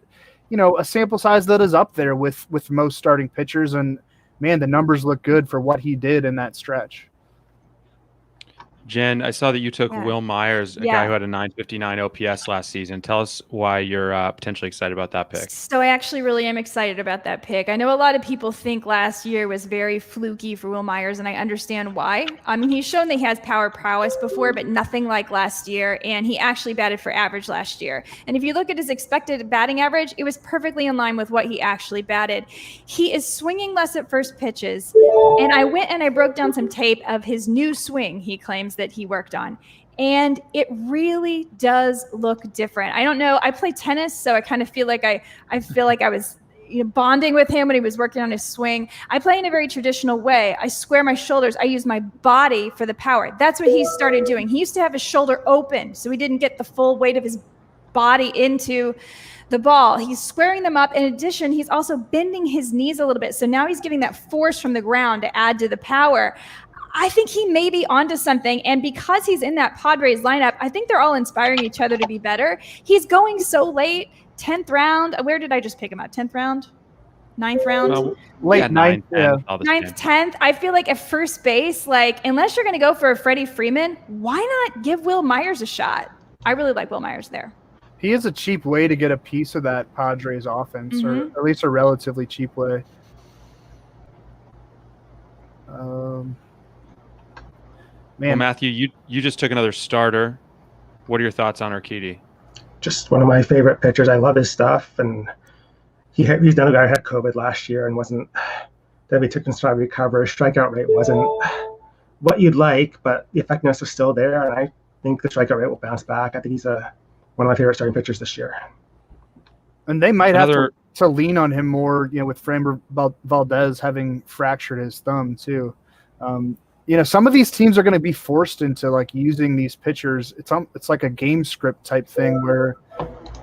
a sample size that is up there with most starting pitchers. And man, the numbers look good for what he did in that stretch.
Jen, I saw that you took Will Myers, a guy who had a 959 OPS last season. Tell us why you're potentially excited about that pick.
So I actually really am excited about that pick. I know a lot of people think last year was very fluky for Will Myers, and I understand why. I mean, he's shown that he has power prowess before, but nothing like last year, and he actually batted for average last year. And if you look at his expected batting average, it was perfectly in line with what he actually batted. He is swinging less at first pitches, and I went and I broke down some tape of his new swing he claims that he worked on. And it really does look different. I don't know. I play tennis, so I kind of feel like I was bonding with him when he was working on his swing. I play in a very traditional way. I square my shoulders. I use my body for the power. That's what he started doing. He used to have his shoulder open, so he didn't get the full weight of his body into the ball. He's squaring them up. In addition, he's also bending his knees a little bit. So now he's getting that force from the ground to add to the power. I think he may be onto something. And because he's in that Padres lineup, I think they're all inspiring each other to be better. He's going so late, 10th round. Where did I just pick him up? 10th round? 9th round?
Late 9th.
9th, 10th. I feel like at first base, unless you're going to go for a Freddie Freeman, why not give Will Myers a shot? I really like Will Myers there.
He is a cheap way to get a piece of that Padres offense, or at least a relatively cheap way.
Well, Matthew, you just took another starter. What are your thoughts on Urquidy?
Just one of my favorite pitchers. I love his stuff, and he's another guy who had COVID last year and wasn't that he took some time to recover. His strikeout rate wasn't what you'd like, but the effectiveness was still there, and I think the strikeout rate will bounce back. I think he's one of my favorite starting pitchers this year.
And they might have to lean on him more, with Framber Valdez having fractured his thumb too. Some of these teams are going to be forced into using these pitchers. It's like a game script type thing where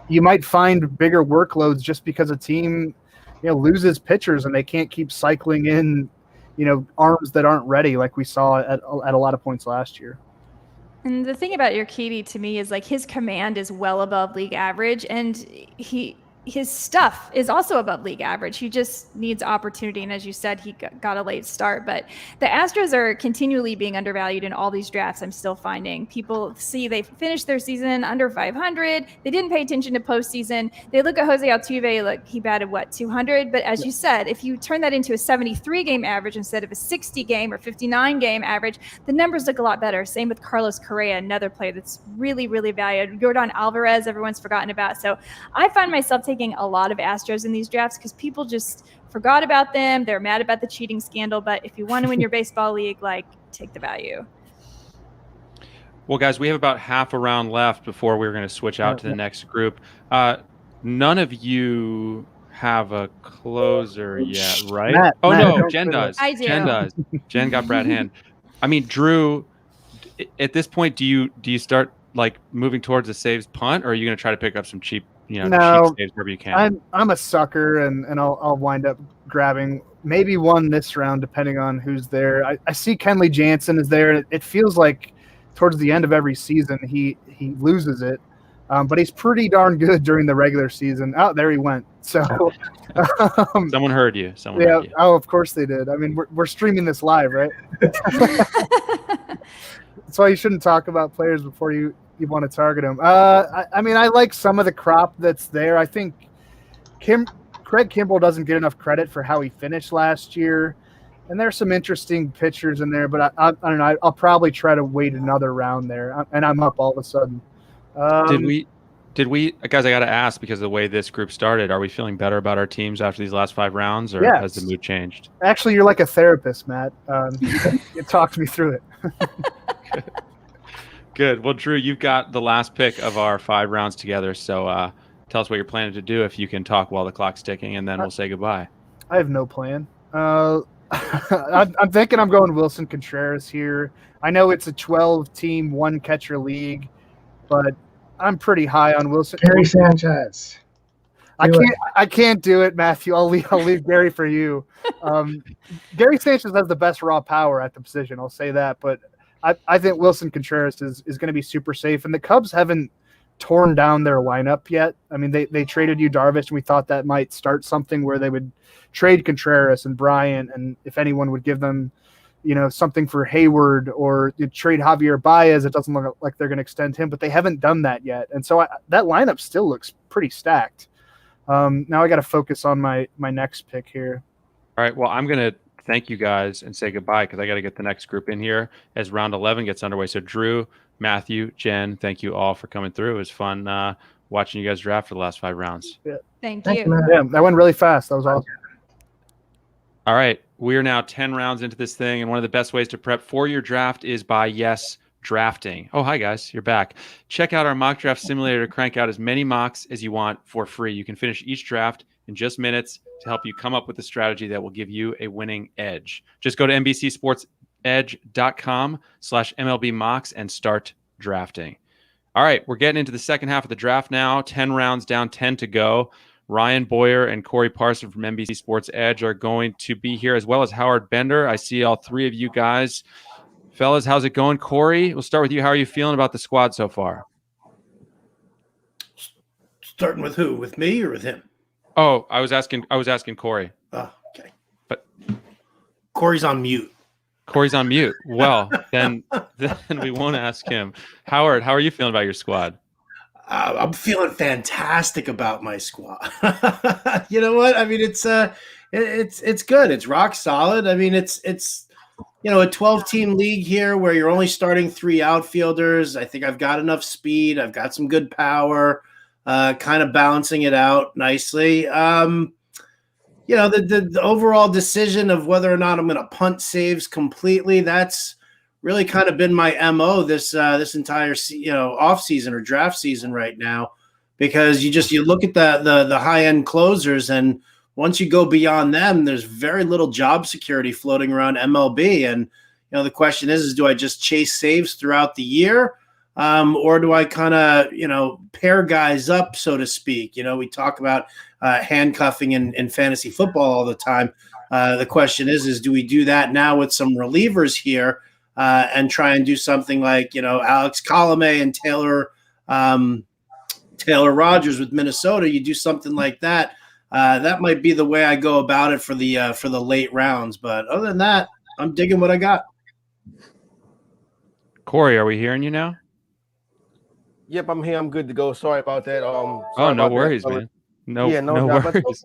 you might find bigger workloads just because a team, loses pitchers and they can't keep cycling in, arms that aren't ready like we saw at a lot of points last year.
And the thing about Urquidy to me is his command is well above league average, and his stuff is also above league average. He just needs opportunity. And as you said, he got a late start. But the Astros are continually being undervalued in all these drafts. I'm still finding people see they finished their season under 500. They didn't pay attention to postseason. They look at Jose Altuve, he batted 200. But as you said, if you turn that into a 73-game average instead of a 60-game or 59-game average, the numbers look a lot better. Same with Carlos Correa, another player that's really, really valued. Yordan Alvarez, everyone's forgotten about. So I find myself taking a lot of Astros in these drafts because people just forgot about them. They're mad about the cheating scandal. But if you want to win your baseball league, like, take the value.
Well, guys, we have about half a round left before we're going to switch out to the next group. None of you have a closer yet, right?
Matt,
no, Jen does.
I do.
Jen does. Jen got Brad Hand. I mean, Drew, at this point, do you start like moving towards a saves punt, or are you going to try to pick up some cheap, cheap saves wherever you can?
I'm a sucker, and I'll wind up grabbing maybe one this round, depending on who's there. I see Kenley Jansen is there. It feels like towards the end of every season he loses it, but he's pretty darn good during the regular season. Oh, there he went. So
someone heard you. Heard you.
Oh, of course they did. I mean, we're streaming this live, right? That's why you shouldn't talk about players before you want to target them. I mean, I like some of the crop that's there. I think Craig Kimbrell doesn't get enough credit for how he finished last year. And there's some interesting pitchers in there, but I don't know. I'll probably try to wait another round there, and I'm up all of a sudden.
Did we, guys? I got to ask, because of the way this group started, are we feeling better about our teams after these last 5 rounds, or has the mood changed?
Actually, you're like a therapist, Matt. You talked me through it.
Good. Well, Drew, you've got the last pick of our 5 rounds together, so tell us what you're planning to do if you can talk while the clock's ticking, and then we'll say goodbye.
I have no plan. I'm thinking I'm going Wilson Contreras here. I know it's a 12-team, 1-catcher league, but I'm pretty high on Wilson.
Gary Sanchez.
I can't do it, Matthew. I'll leave Gary for you. Gary Sanchez has the best raw power at the position. I'll say that, but I think Wilson Contreras is going to be super safe. And the Cubs haven't torn down their lineup yet. I mean, they traded you Darvish, and we thought that might start something where they would trade Contreras and Bryant, and if anyone would give them, something for Hayward, or you trade Javier Baez, it doesn't look like they're going to extend him, but they haven't done that yet. And so that lineup still looks pretty stacked. Now I got to focus on my next pick here.
All right. Well, I'm going to thank you guys and say goodbye, because I got to get the next group in here as round 11 gets underway. So Drew, Matthew, Jen, thank you all for coming through. It was fun watching you guys draft for the last 5 rounds.
Yeah.
Thank you.
Yeah, that went really fast. That was awesome.
All right. We are now 10 rounds into this thing, and one of the best ways to prep for your draft is by, drafting. Oh, hi, guys. You're back. Check out our mock draft simulator to crank out as many mocks as you want for free. You can finish each draft in just minutes to help you come up with a strategy that will give you a winning edge. Just go to NBCSportsEdge.com/MLB mocks and start drafting. All right. We're getting into the second half of the draft now. 10 rounds down, 10 to go. Ryan Boyer and Corey Parson from NBC Sports Edge are going to be here, as well as Howard Bender. I see all 3 of you guys. Fellas, how's it going? Corey, we'll start with you. How are you feeling about the squad so far?
Starting with who? With me or with him?
Oh, I was asking Corey.
Oh, okay.
But
Corey's on mute.
Corey's on mute. Well, then we won't ask him. Howard, how are you feeling about your squad?
I'm feeling fantastic about my squad. You know what? I mean, it's good. It's rock solid. I mean, it's a 12-team league here where you're only starting 3 outfielders. I think I've got enough speed. I've got some good power, kind of balancing it out nicely. The overall decision of whether or not I'm going to punt saves completely, that's really kind of been my MO this entire off season or draft season right now, because you look at the high end closers, and once you go beyond them, there's very little job security floating around MLB. And the question is do I just chase saves throughout the year, or do I kind of pair guys up, so to speak? We talk about handcuffing in fantasy football all the time. The question is do we do that now with some relievers here? And try and do something like, Alex Colomé and Taylor Rogers with Minnesota. You do something like that. That might be the way I go about it for the late rounds. But other than that, I'm digging what I got.
Corey, are we hearing you now?
Yep, I'm here. I'm good to go. Sorry about that.
No worries, man. No worries.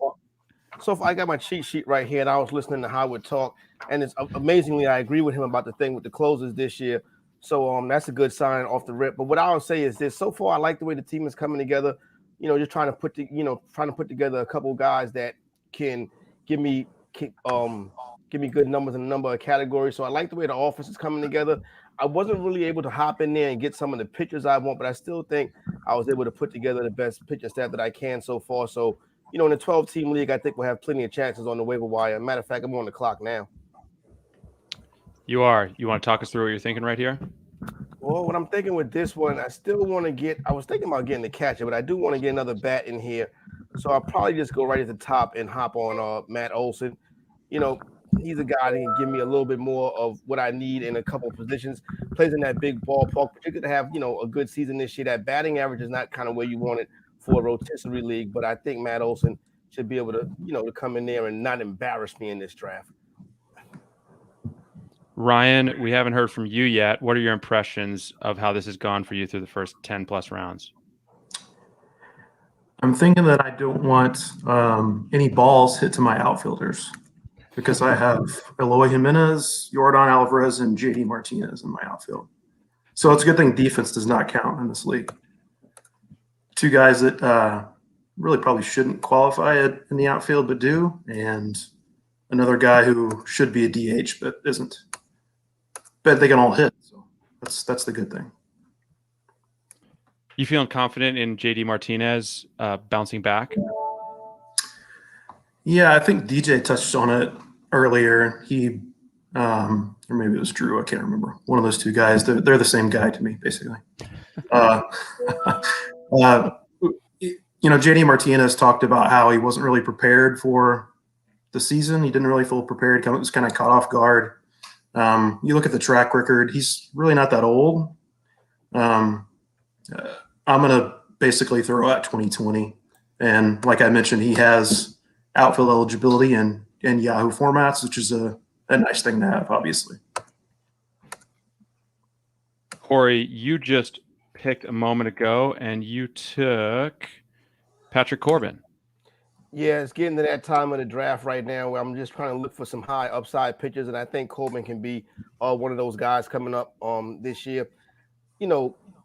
So I got my cheat sheet right here, and I was listening to Howard talk, and it's amazingly I agree with him about the thing with the closers this year. So that's a good sign off the rip. But what I would say is this: so far, I like the way the team is coming together. Just trying to put together a couple of guys that can give me good numbers in a number of categories. So I like the way the offense is coming together. I wasn't really able to hop in there and get some of the pitchers I want, but I still think I was able to put together the best pitcher staff that I can so far. So, in the 12-team league, I think we'll have plenty of chances on the waiver wire. Matter of fact, I'm on the clock now.
You are. You want to talk us through what you're thinking right here?
Well, what I'm thinking with this one, I still want to get – I was thinking about getting the catcher, but I do want to get another bat in here. So I'll probably just go right at the top and hop on Matt Olson. He's a guy that can give me a little bit more of what I need in a couple of positions. Plays in that big ballpark, particularly to have, a good season this year. That batting average is not kind of where you want it for a rotisserie league, but I think Matt Olson should be able to, to come in there and not embarrass me in this draft.
Ryan, we haven't heard from you yet. What are your impressions of how this has gone for you through the first 10-plus rounds?
I'm thinking that I don't want any balls hit to my outfielders, because I have Eloy Jimenez, Yordan Alvarez, and JD Martinez in my outfield. So it's a good thing defense does not count in this league. Two guys that really probably shouldn't qualify in the outfield but do, and another guy who should be a DH but isn't. But they can all hit, so that's the good thing.
You feeling confident in JD Martinez bouncing back?
Yeah, I think DJ touched on it earlier. He, or maybe it was Drew. I can't remember. One of those two guys. They're the same guy to me, basically. JD Martinez talked about how he wasn't really prepared for the season. He didn't really feel prepared. He was kind of caught off guard. You look at the track record. He's really not that old. I'm going to basically throw out 2020. And like I mentioned, he has outfield eligibility in Yahoo formats, which is a nice thing to have, obviously.
Corey, you just picked a moment ago, and you took Patrick Corbin.
Yeah, it's getting to that time of the draft right now where I'm just trying to look for some high upside pitchers, and I think Corbin can be one of those guys coming up this year.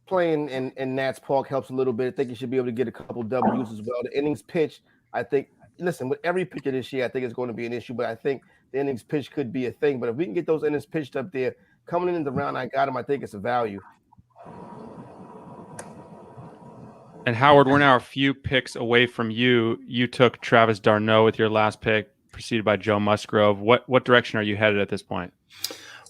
Playing in Nats Park helps a little bit. I think he should be able to get a couple W's as well. The innings pitch, I think, listen, with every pitcher this year, I think it's going to be an issue, but I think the innings pitch could be a thing. But if we can get those innings pitched up there, coming in the round I got him, I think it's a value.
And Howard, we're now a few picks away from you. You took Travis d'Arnaud with your last pick, preceded by Joe Musgrove. What direction are you headed at this point?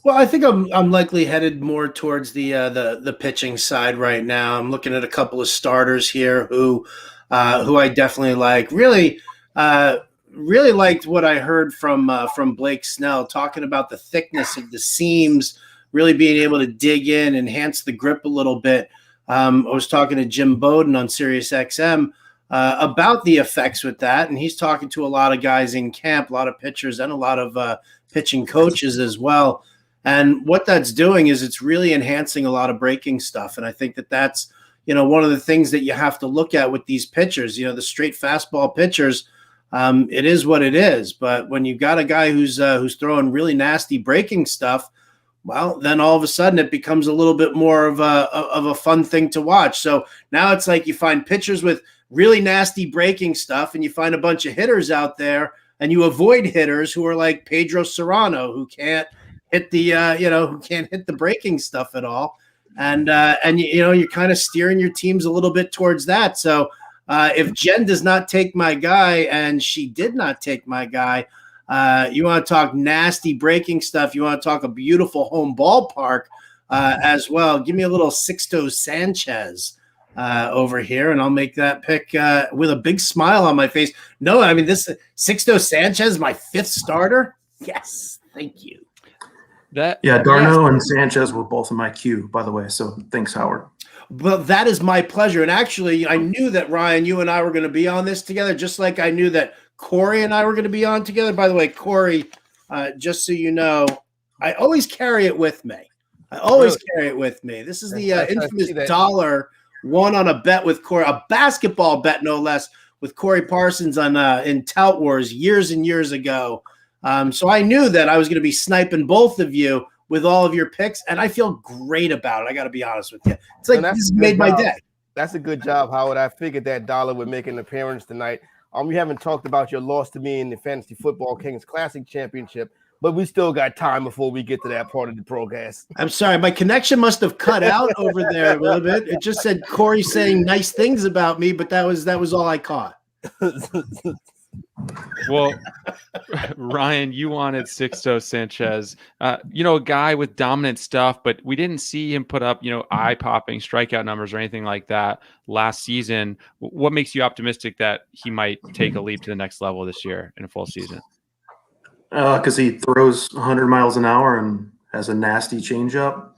Well, I think I'm likely headed more towards the pitching side right now. I'm looking at a couple of starters here who I definitely like. Really liked what I heard from Blake Snell talking about the thickness of the seams, really being able to dig in, enhance the grip a little bit. I was talking to Jim Bowden on Sirius XM about the effects with that, and he's talking to a lot of guys in camp, a lot of pitchers, and a lot of pitching coaches as well. And what that's doing is it's really enhancing a lot of breaking stuff. And I think that's, one of the things that you have to look at with these pitchers, the straight fastball pitchers, it is what it is. But when you've got a guy who's throwing really nasty breaking stuff, well, then all of a sudden it becomes a little bit more of a fun thing to watch. So now it's like you find pitchers with really nasty breaking stuff, and you find a bunch of hitters out there, and you avoid hitters who are like Pedro Serrano, who can't hit the who can't hit the breaking stuff at all. And you're kind of steering your teams a little bit towards that. So if Jen does not take my guy, and she did not take my guy, you want to talk nasty breaking stuff. You want to talk a beautiful home ballpark as well. Give me a little Sixto Sanchez over here, and I'll make that pick with a big smile on my face. No, I mean, this Sixto Sanchez, my fifth starter. Yes, thank you.
d'Arnaud and Sanchez were both in my queue, by the way. So thanks, Howard.
Well, that is my pleasure. And actually, I knew that, Ryan, you and I were going to be on this together, just like I knew that Corey and I were going to be on together. By the way, Corey, just so you know, I always carry it with me. Carry it with me. This is the infamous dollar won on a bet with Corey, a basketball bet, no less, with Corey Parsons on in Tout Wars years and years ago. So I knew that I was going to be sniping both of you with all of your picks, and I feel great about it. I got to be honest with you. It's like this made my day.
That's a good job, Howard. I figured that dollar would make an appearance tonight. We haven't talked about your loss to me in the Fantasy Football Kings Classic Championship, but we still got time before we get to that part of the broadcast.
I'm sorry, my connection must have cut out over there a little bit. It just said Corey saying nice things about me, but that was all I caught.
Well, Ryan, you wanted Sixto Sanchez, a guy with dominant stuff, but we didn't see him put up, eye-popping strikeout numbers or anything like that last season. What makes you optimistic that he might take a leap to the next level this year in a full season?
Because he throws 100 miles an hour and has a nasty changeup.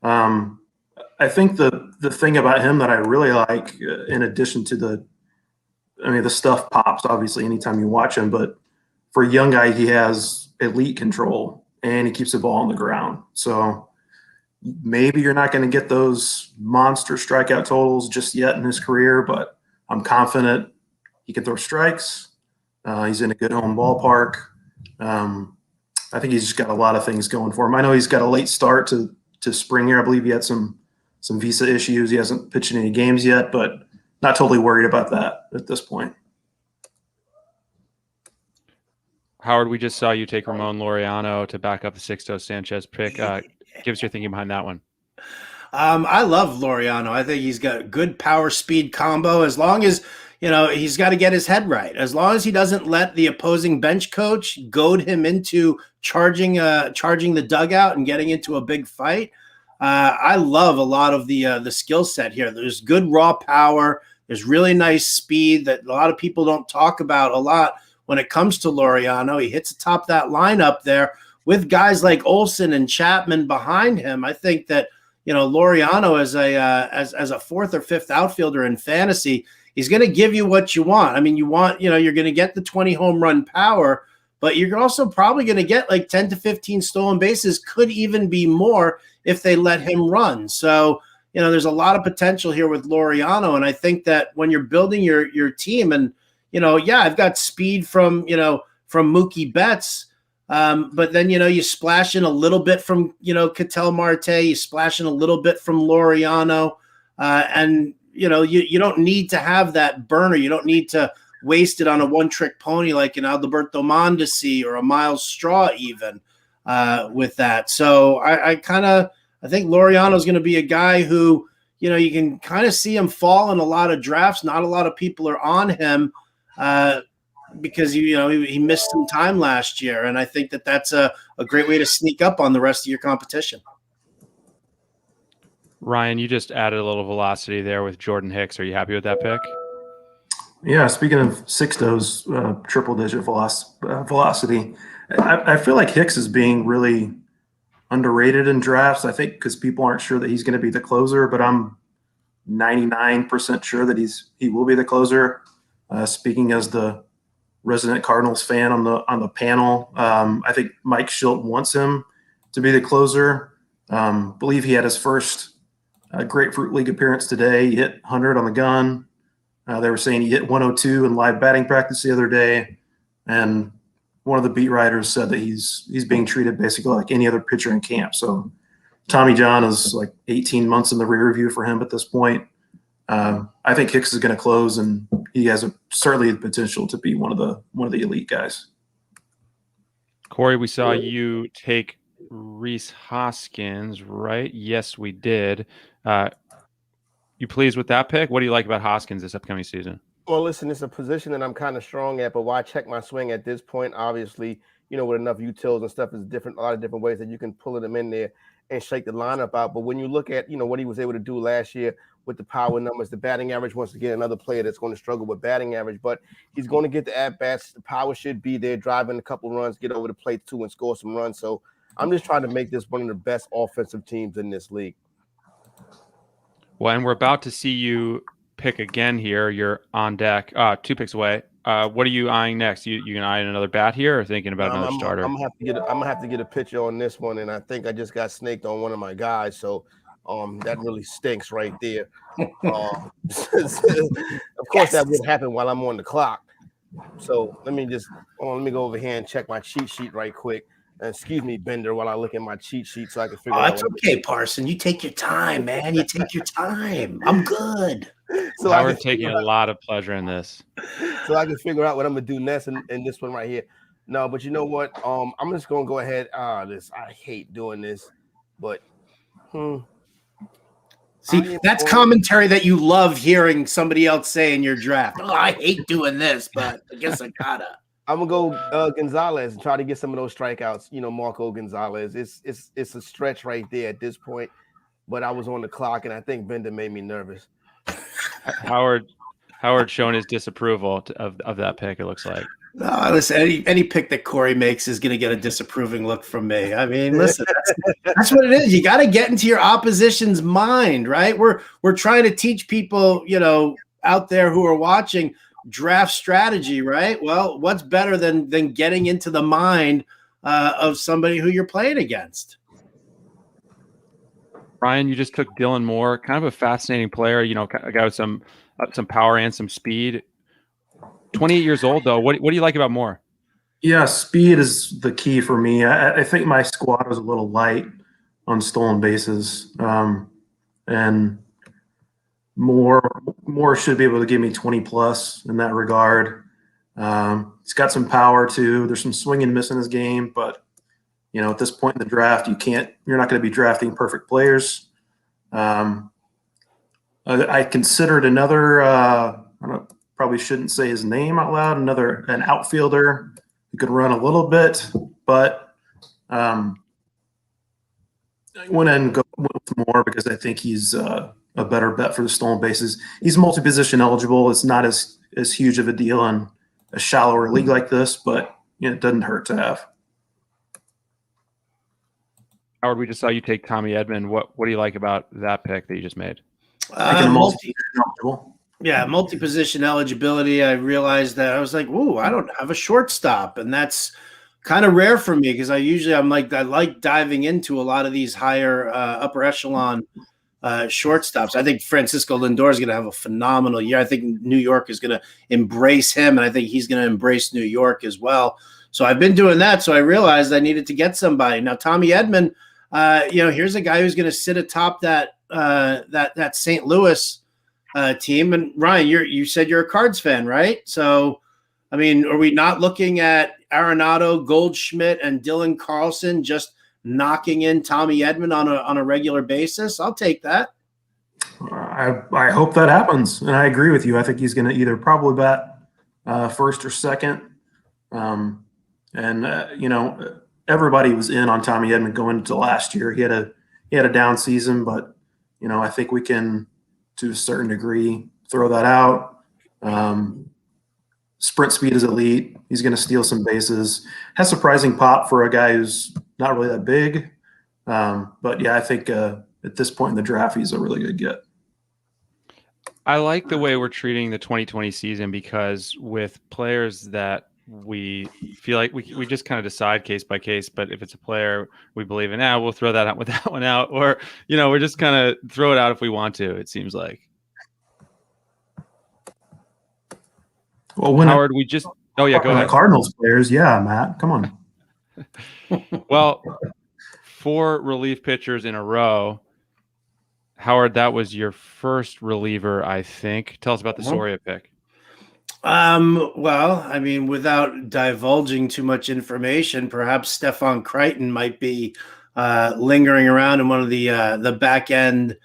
I think the thing about him that I really like, in addition to the stuff pops, obviously, anytime you watch him, but for a young guy, he has elite control and he keeps the ball on the ground. So maybe you're not going to get those monster strikeout totals just yet in his career, but I'm confident he can throw strikes. He's in a good home ballpark. I think he's just got a lot of things going for him. I know he's got a late start to spring here. I believe he had some visa issues. He hasn't pitched in any games yet, but not totally worried about that at this point.
Howard, we just saw you take Ramon Loriano to back up the Sixto Sanchez pick. Give us your thinking behind that one.
I love Loriano. I think he's got a good power speed combo. As long as he's got to get his head right. As long as he doesn't let the opposing bench coach goad him into charging the dugout and getting into a big fight. I love a lot of the skill set here. There's good raw power. There's really nice speed that a lot of people don't talk about a lot when it comes to Loriano. He hits atop that lineup there with guys like Olsen and Chapman behind him. I think that Loriano as a fourth or fifth outfielder in fantasy, he's going to give you what you want. I mean, you're going to get the 20 home run power, but you're also probably going to get like 10 to 15 stolen bases, could even be more if they let him run. So, there's a lot of potential here with Loriano. And I think that when you're building your team and, I've got speed from Mookie Betts. But then, you splash in a little bit from, Ketel Marte, you splash in a little bit from Loriano. And, you don't need to have that burner. You don't need to waste it on a one-trick pony like an Alberto Mondesi or a Miles Straw even with that. So I think Loriano is going to be a guy who, you can kind of see him fall in a lot of drafts. Not a lot of people are on him because, he missed some time last year. And I think that that's a great way to sneak up on the rest of your competition.
Ryan, you just added a little velocity there with Jordan Hicks. Are you happy with that pick?
Yeah, speaking of Sixto's triple-digit velocity, I feel like Hicks is being really underrated in drafts. I think because people aren't sure that he's going to be the closer, but I'm 99% sure that he will be the closer. Speaking as the resident Cardinals fan on the panel, I think Mike Schilt wants him to be the closer. Believe he had his first Grapefruit League appearance today. He hit 100 on the gun. They were saying he hit 102 in live batting practice the other day, and one of the beat writers said that he's being treated basically like any other pitcher in camp. So Tommy John is like 18 months in the rear view for him at this point. I think Hicks is going to close, and he has certainly the potential to be one of the elite guys.
Corey, we saw you take Rhys Hoskins, right? Yes, we did. You pleased with that pick? What do you like about Hoskins this upcoming season?
Well, listen, it's a position that I'm kind of strong at, but why check my swing at this point? Obviously, with enough utils and stuff, is a lot of different ways that you can pull them in there and shake the lineup out. But when you look at, what he was able to do last year with the power numbers, the batting average, once again, another player that's going to struggle with batting average, but he's going to get the at-bats. The power should be there, driving a couple runs, get over the plate too, and score some runs. So I'm just trying to make this one of the best offensive teams in this league.
Well, and we're about to see you pick again here. You're on deck, 2 picks away. What are you eyeing next? You can eye another bat here, or thinking about another starter?
I'm gonna have to get a pitcher on this one, and I think I just got snaked on one of my guys, so that really stinks right there. Of course, that would happen while I'm on the clock. So let me go over here and check my cheat sheet right quick. Excuse me, Bender, while I look at my cheat sheet so I can figure out.
It's okay, Parson. You take your time, man. You take your time. I'm good.
So
Howard taking a lot of pleasure in this.
So I can figure out what I'm gonna do next in this one right here. No, but you know what? I'm just gonna go ahead. I hate doing this, but
see, that's commentary that you love hearing somebody else say in your draft. Oh, I hate doing this, but I guess I gotta.
I'm gonna go Gonzalez and try to get some of those strikeouts. You know, Marco Gonzalez. It's a stretch right there at this point, but I was on the clock, and I think Bender made me nervous.
Howard showing his disapproval of that pick. It looks like.
No, listen. Any pick that Corey makes is going to get a disapproving look from me. I mean, listen, that's what it is. You got to get into your opposition's mind, right? We're trying to teach people, out there who are watching draft strategy, right? Well, what's better than getting into the mind of somebody who you're playing against?
Ryan, you just took Dylan Moore, kind of a fascinating player. A guy with some power and some speed. 28 years old, though. What do you like about Moore?
Yeah, speed is the key for me. I think my squad was a little light on stolen bases, and Moore should be able to give me 20 plus in that regard. He's got some power too. There's some swing and miss in his game, but at this point in the draft, you're not going to be drafting perfect players. I considered another. Probably shouldn't say his name out loud. An outfielder who could run a little bit, but I went with Moore because I think he's a better bet for the stolen bases. He's multi-position eligible. It's not as huge of a deal in a shallower league like this, but it doesn't hurt to have.
Howard, we just saw you take Tommy Edmund. What do you like about that pick that you just made?
Eligible.
Yeah, multi-position eligibility. I realized that I was like, "Ooh, I don't have a shortstop," and that's kind of rare for me because I like diving into a lot of these higher upper echelon shortstops. I think Francisco Lindor is going to have a phenomenal year. I think New York is going to embrace him, and I think he's going to embrace New York as well. So I've been doing that. So I realized I needed to get somebody. Now Tommy Edmund, here's a guy who's going to sit atop that St. Louis team. And Ryan, you said you're a Cards fan, right? So, I mean, are we not looking at Arenado, Goldschmidt, and Dylan Carlson just knocking in Tommy Edmund on a regular basis? I'll take that.
I hope that happens, and I agree with you. I think he's going to either probably bat first or second. Everybody was in on Tommy Edmund going into last year. He had a down season, but I think we can, to a certain degree, throw that out. Sprint speed is elite. He's going to steal some bases. Has surprising pop for a guy who's not really that big. But yeah, I think at this point in the draft, he's a really good get.
I like the way we're treating the 2020 season because with players that we feel like we just kind of decide case by case, but if it's a player we believe in now, we'll throw that out with that one out, or we're just kind of throw it out if we want to. It seems like.
Well,
Howard, go ahead.
Cardinals players, yeah, Matt, come on.
Well, 4 relief pitchers in a row. Howard, that was your first reliever, I think. Tell us about the Soria pick.
Well, I mean, without divulging too much information, perhaps Stefan Crichton might be lingering around in one of the back end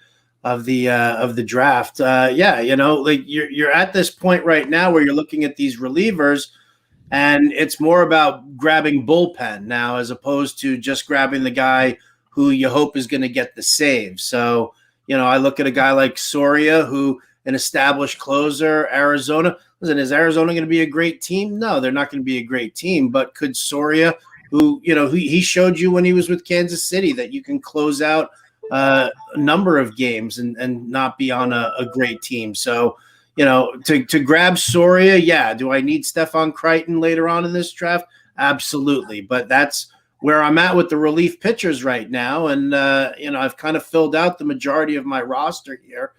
of the draft. You're at this point right now where you're looking at these relievers, and it's more about grabbing bullpen now as opposed to just grabbing the guy who you hope is going to get the save. So, I look at a guy like Soria, who an established closer, Arizona. Listen, is Arizona going to be a great team? No, they're not going to be a great team. But could Soria, who he showed you when he was with Kansas City that you can close out a number of games and not be on a great team. So, to grab Soria, yeah. Do I need Stefan Crichton later on in this draft? Absolutely. But that's where I'm at with the relief pitchers right now. And, I've kind of filled out the majority of my roster here.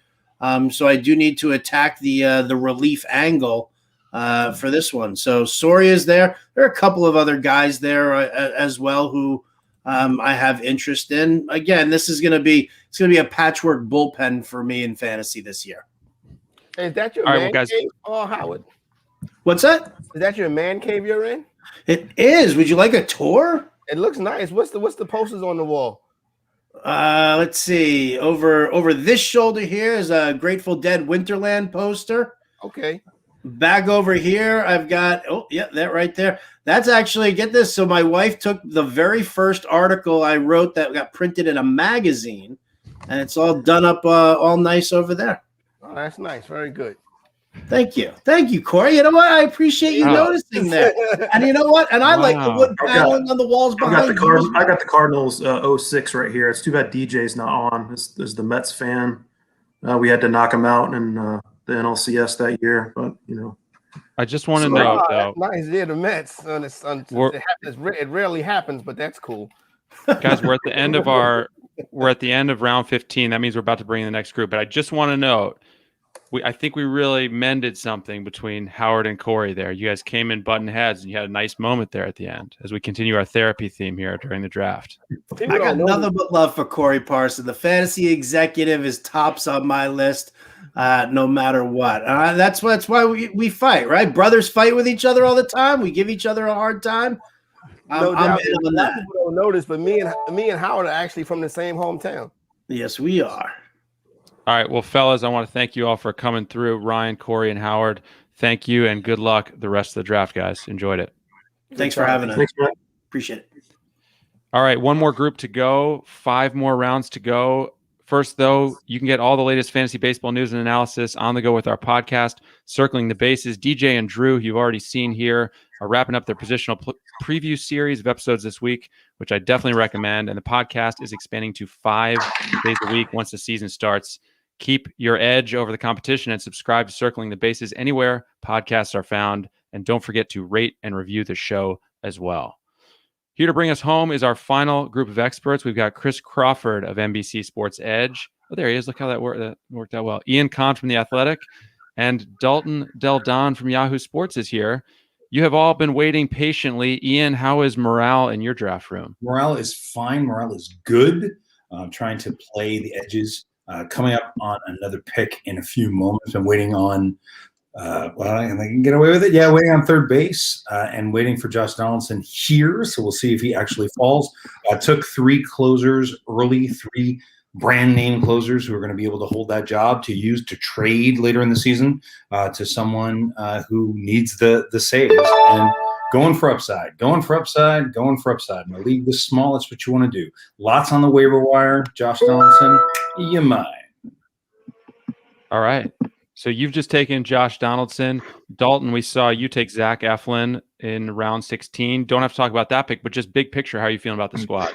So I do need to attack the relief angle for this one. So Soria's there. There are a couple of other guys there as well who I have interest in. Again, it's going to be a patchwork bullpen for me in fantasy this year.
Is that your
All right,
man
well, guys.
cave? Oh, Howard.
What's that?
Is that your man cave you're in?
It is. Would you like a tour?
It looks nice. What's the posters on the wall?
Let's see. Over this shoulder here is a Grateful Dead Winterland poster.
Okay.
Back over here, I've got that right there. That's actually, get this. So my wife took the very first article I wrote that got printed in a magazine, and it's all done up all nice over there.
Oh, that's nice. Very good.
Thank you, Corey. You know what? I appreciate you noticing that. And you know what? And I like the wood paneling on the walls behind you.
I got the Cardinals 06 right here. It's too bad DJ's not on. This is the Mets fan. We had to knock him out in the NLCS that year, but
I just want to know though.
Nice, yeah, the Mets. It rarely happens, but that's cool.
Guys, we're at the end of round 15. That means we're about to bring in the next group. But I just want to note, I think we really mended something between Howard and Corey there. You guys came in button heads, and you had a nice moment there at the end as we continue our therapy theme here during the draft.
I got nothing but love for Corey Parson. The fantasy executive is tops on my list, no matter what. That's why we fight, right? Brothers fight with each other all the time. We give each other a hard time.
No doubt. People don't notice, but me and Howard are actually from the same hometown.
Yes, we are.
All right. Well, fellas, I want to thank you all for coming through. Ryan, Corey, and Howard, thank you, and good luck the rest of the draft, guys. Enjoyed it.
Thanks for having us.
Thanks, man.
Appreciate it.
All right. One more group to go. 5 more rounds to go. First, though, you can get all the latest fantasy baseball news and analysis on the go with our podcast, Circling the Bases. DJ and Drew, you've already seen here, are wrapping up their positional preview series of episodes this week, which I definitely recommend. And the podcast is expanding to 5 days a week once the season starts. Keep your edge over the competition and subscribe to Circling the Bases anywhere podcasts are found. And don't forget to rate and review the show as well. Here to bring us home is our final group of experts. We've got Chris Crawford of NBC Sports EDGE. Oh, there he is. Look how that worked out well. Ian Kahn from The Athletic and Dalton Del Don from Yahoo Sports is here. You have all been waiting patiently. Ian, how is morale in your draft room?
Morale is fine. Morale is good. I'm trying to play the edges. Coming up on another pick in a few moments. I'm waiting on and I can get away with it. Yeah, waiting on third base and waiting for Josh Donaldson here. So we'll see if he actually falls. Took 3 closers early, 3 brand name closers who are going to be able to hold that job to use to trade later in the season to someone who needs the saves. And going for upside. In a league this small, that's what you want to do. Lots on the waiver wire. Josh Donaldson, you mind.
All right. So you've just taken Josh Donaldson. Dalton, we saw you take Zach Eflin in round 16. Don't have to talk about that pick, but just big picture, how are you feeling about the squad?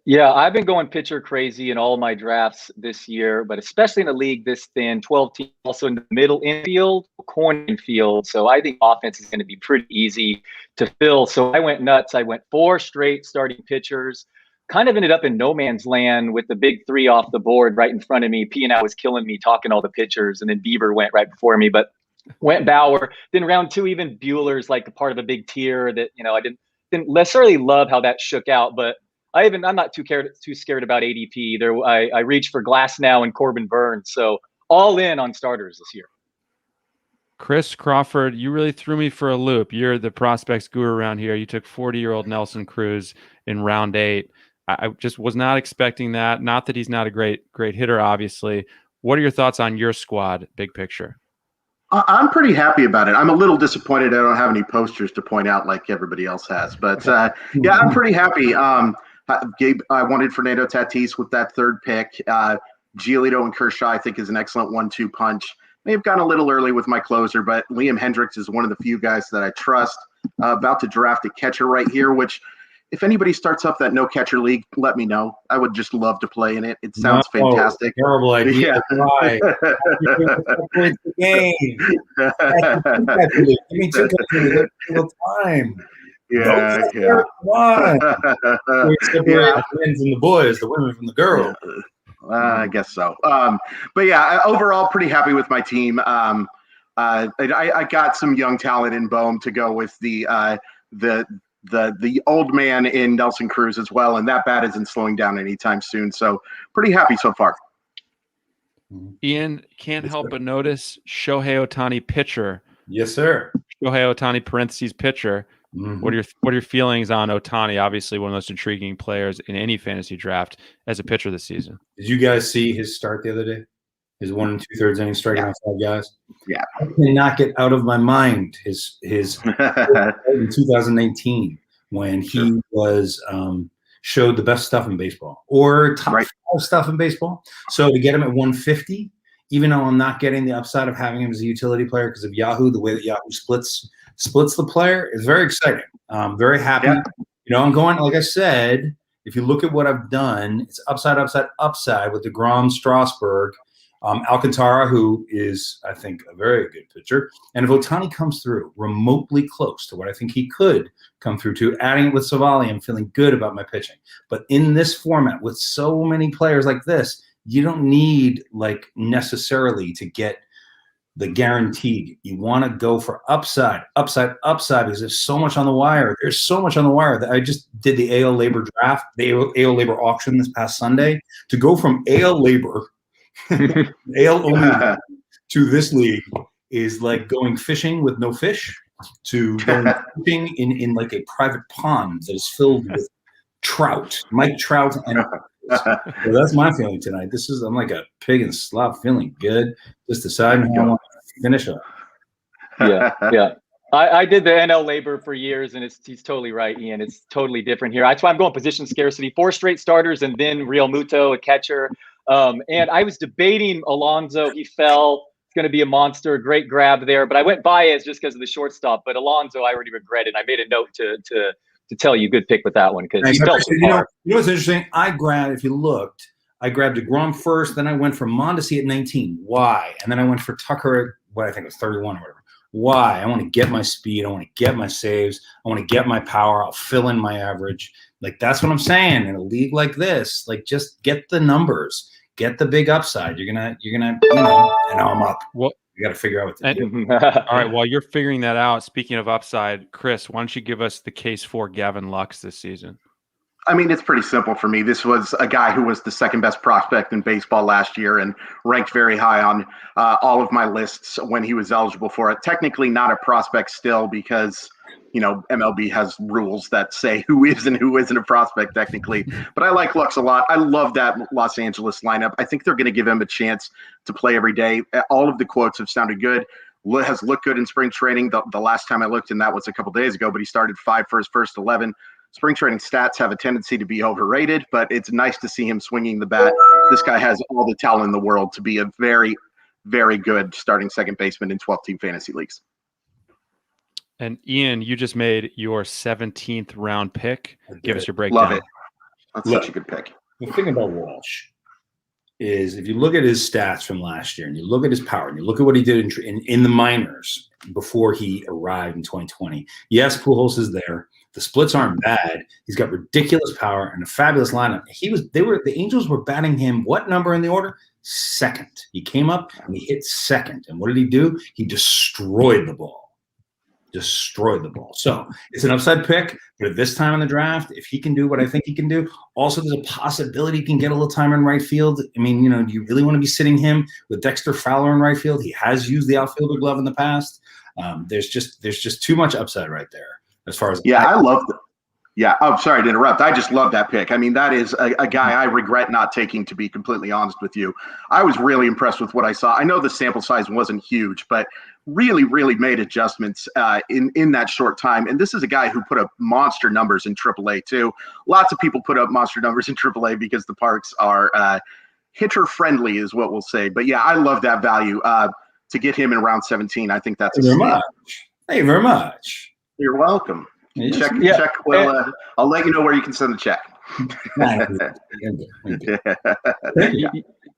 Yeah, I've been going pitcher crazy in all of my drafts this year, but especially in a league this thin, 12 teams, also in the middle infield, corner infield. So I think offense is going to be pretty easy to fill. So I went nuts. I went 4 straight starting pitchers. Kind of ended up in no man's land with the big 3 off the board right in front of me. P&L was killing me talking all the pitchers, and then Bieber went right before me, but went Bauer. Then round 2, even Bueller's like a part of a big tier that, I didn't necessarily love how that shook out, but I'm not too scared about ADP. I reached for Glass now and Corbin Burns, so all in on starters this year.
Chris Crawford, you really threw me for a loop. You're the prospects guru around here. You took 40-year-old Nelson Cruz in round 8. I just was not expecting that. Not that he's not a great hitter, obviously. What are your thoughts on your squad, big picture?
I'm pretty happy about it. I'm a little disappointed I don't have any posters to point out like everybody else has. But, yeah, I'm pretty happy. Gabe, I wanted Fernando Tatis with that 3rd pick. Giolito and Kershaw, I think, is an excellent 1-2 punch. May have gone a little early with my closer, but Liam Hendricks is one of the few guys that I trust. About to draft a catcher right here, which – if anybody starts up that no catcher league, let me know. I would just love to play in it. It sounds fantastic.
Terrible idea.
Yeah.
Right. The game. Give me 2 catchers at a time.
Yeah.
Come on. The men from the boys, the women from the girls.
I guess so. But yeah, overall, pretty happy with my team. I got some young talent in Bohm to go with the old man in Nelson Cruz as well, and that bat isn't slowing down anytime soon. So pretty happy so far.
Ian, can't help but notice Shohei Ohtani pitcher.
Yes, sir.
Shohei Ohtani parentheses pitcher. What are your feelings on Ohtani? Obviously, one of the most intriguing players in any fantasy draft as a pitcher this season.
Did you guys see his start the other day? His 1 2/3 inning striking out 5 guys.
Yeah,
I cannot get out of my mind his in 2019 when he was showed the best stuff in baseball or top 5 stuff in baseball. So to get him at 150, even though I'm not getting the upside of having him as a utility player because of Yahoo, the way that Yahoo splits the player is very exciting. I'm very happy.
Yeah.
You know, I'm going, like I said, if you look at what I've done, it's upside with DeGrom, Strasburg, Alcantara, who is, I think, a very good pitcher. And if Ohtani comes through remotely close to what I think he could come through to, adding it with Savali, I'm feeling good about my pitching. But in this format, with so many players like this, you don't need, like, necessarily to get the guaranteed. You want to go for upside, because there's so much on the wire. There's so much on the wire that I just did the AL Labor draft, the AL Labor auction this past Sunday. To go from AL Labor AL only to this league is like going fishing with no fish to going fishing in like a private pond that is filled with trout, Mike Trout, and so that's my feeling tonight. I'm like a pig in slop, feeling good, just deciding how I want to finish up.
Yeah. I did the NL Labor for years, and he's totally right, Ian. It's totally different here. That's why I'm going position scarcity, 4 straight starters, and then Real Muto, a catcher. And I was debating Alonso. He fell. It's going to be a monster. Great grab there. But I went Baez just because of the shortstop. But Alonso, I already regretted. I made a note to tell you, good pick with that one because he fell so far.
You know what's interesting? If you looked, I grabbed DeGrom first. Then I went for Mondesi at 19. Why? And then I went for Tucker at what I think was 31 or whatever. Why? I want to get my speed. I want to get my saves. I want to get my power. I'll fill in my average. Like, that's what I'm saying. In a league like this, like, just get the numbers. Get the big upside. You're gonna, and now I'm up.
Well,
you got to figure out what to do.
All right. While you're figuring that out, speaking of upside, Chris, why don't you give us the case for Gavin Lux this season?
I mean, it's pretty simple for me. This was a guy who was the second best prospect in baseball last year and ranked very high on all of my lists when he was eligible for it. Technically not a prospect still because, MLB has rules that say who is and who isn't a prospect technically. But I like Lux a lot. I love that Los Angeles lineup. I think they're going to give him a chance to play every day. All of the quotes have sounded good. Has looked good in spring training. The last time I looked, and that was a couple days ago, but he started 5 for his first 11. Spring training stats have a tendency to be overrated, but it's nice to see him swinging the bat. This guy has all the talent in the world to be a very, very good starting second baseman in 12-team fantasy leagues.
And Ian, you just made your 17th round pick. Give us your breakdown.
Love it. That's such a good pick.
The thing about Walsh is if you look at his stats from last year and you look at his power and you look at what he did in the minors before he arrived in 2020. Yes, Pujols is there. The splits aren't bad. He's got ridiculous power and a fabulous lineup. The Angels were batting him what number in the order? Second. He came up and he hit second. And what did he do? He destroyed the ball. So it's an upside pick, but at this time in the draft, if he can do what I think he can do, also there's a possibility he can get a little time in right field. I mean, do you really want to be sitting him with Dexter Fowler in right field? He has used the outfielder glove in the past. There's just too much upside right there as far as
I love that. Yeah. Oh, sorry to interrupt. I just love that pick. I mean, that is a guy I regret not taking, to be completely honest with you. I was really impressed with what I saw. I know the sample size wasn't huge, but really, really made adjustments in that short time. And this is a guy who put up monster numbers in AAA too. Lots of people put up monster numbers in AAA because the parks are hitter friendly is what we'll say. But yeah, I love that value to get him in round 17. I think that's
Thank you very much.
You're welcome. Check. Well, I'll let you know where you can send the check.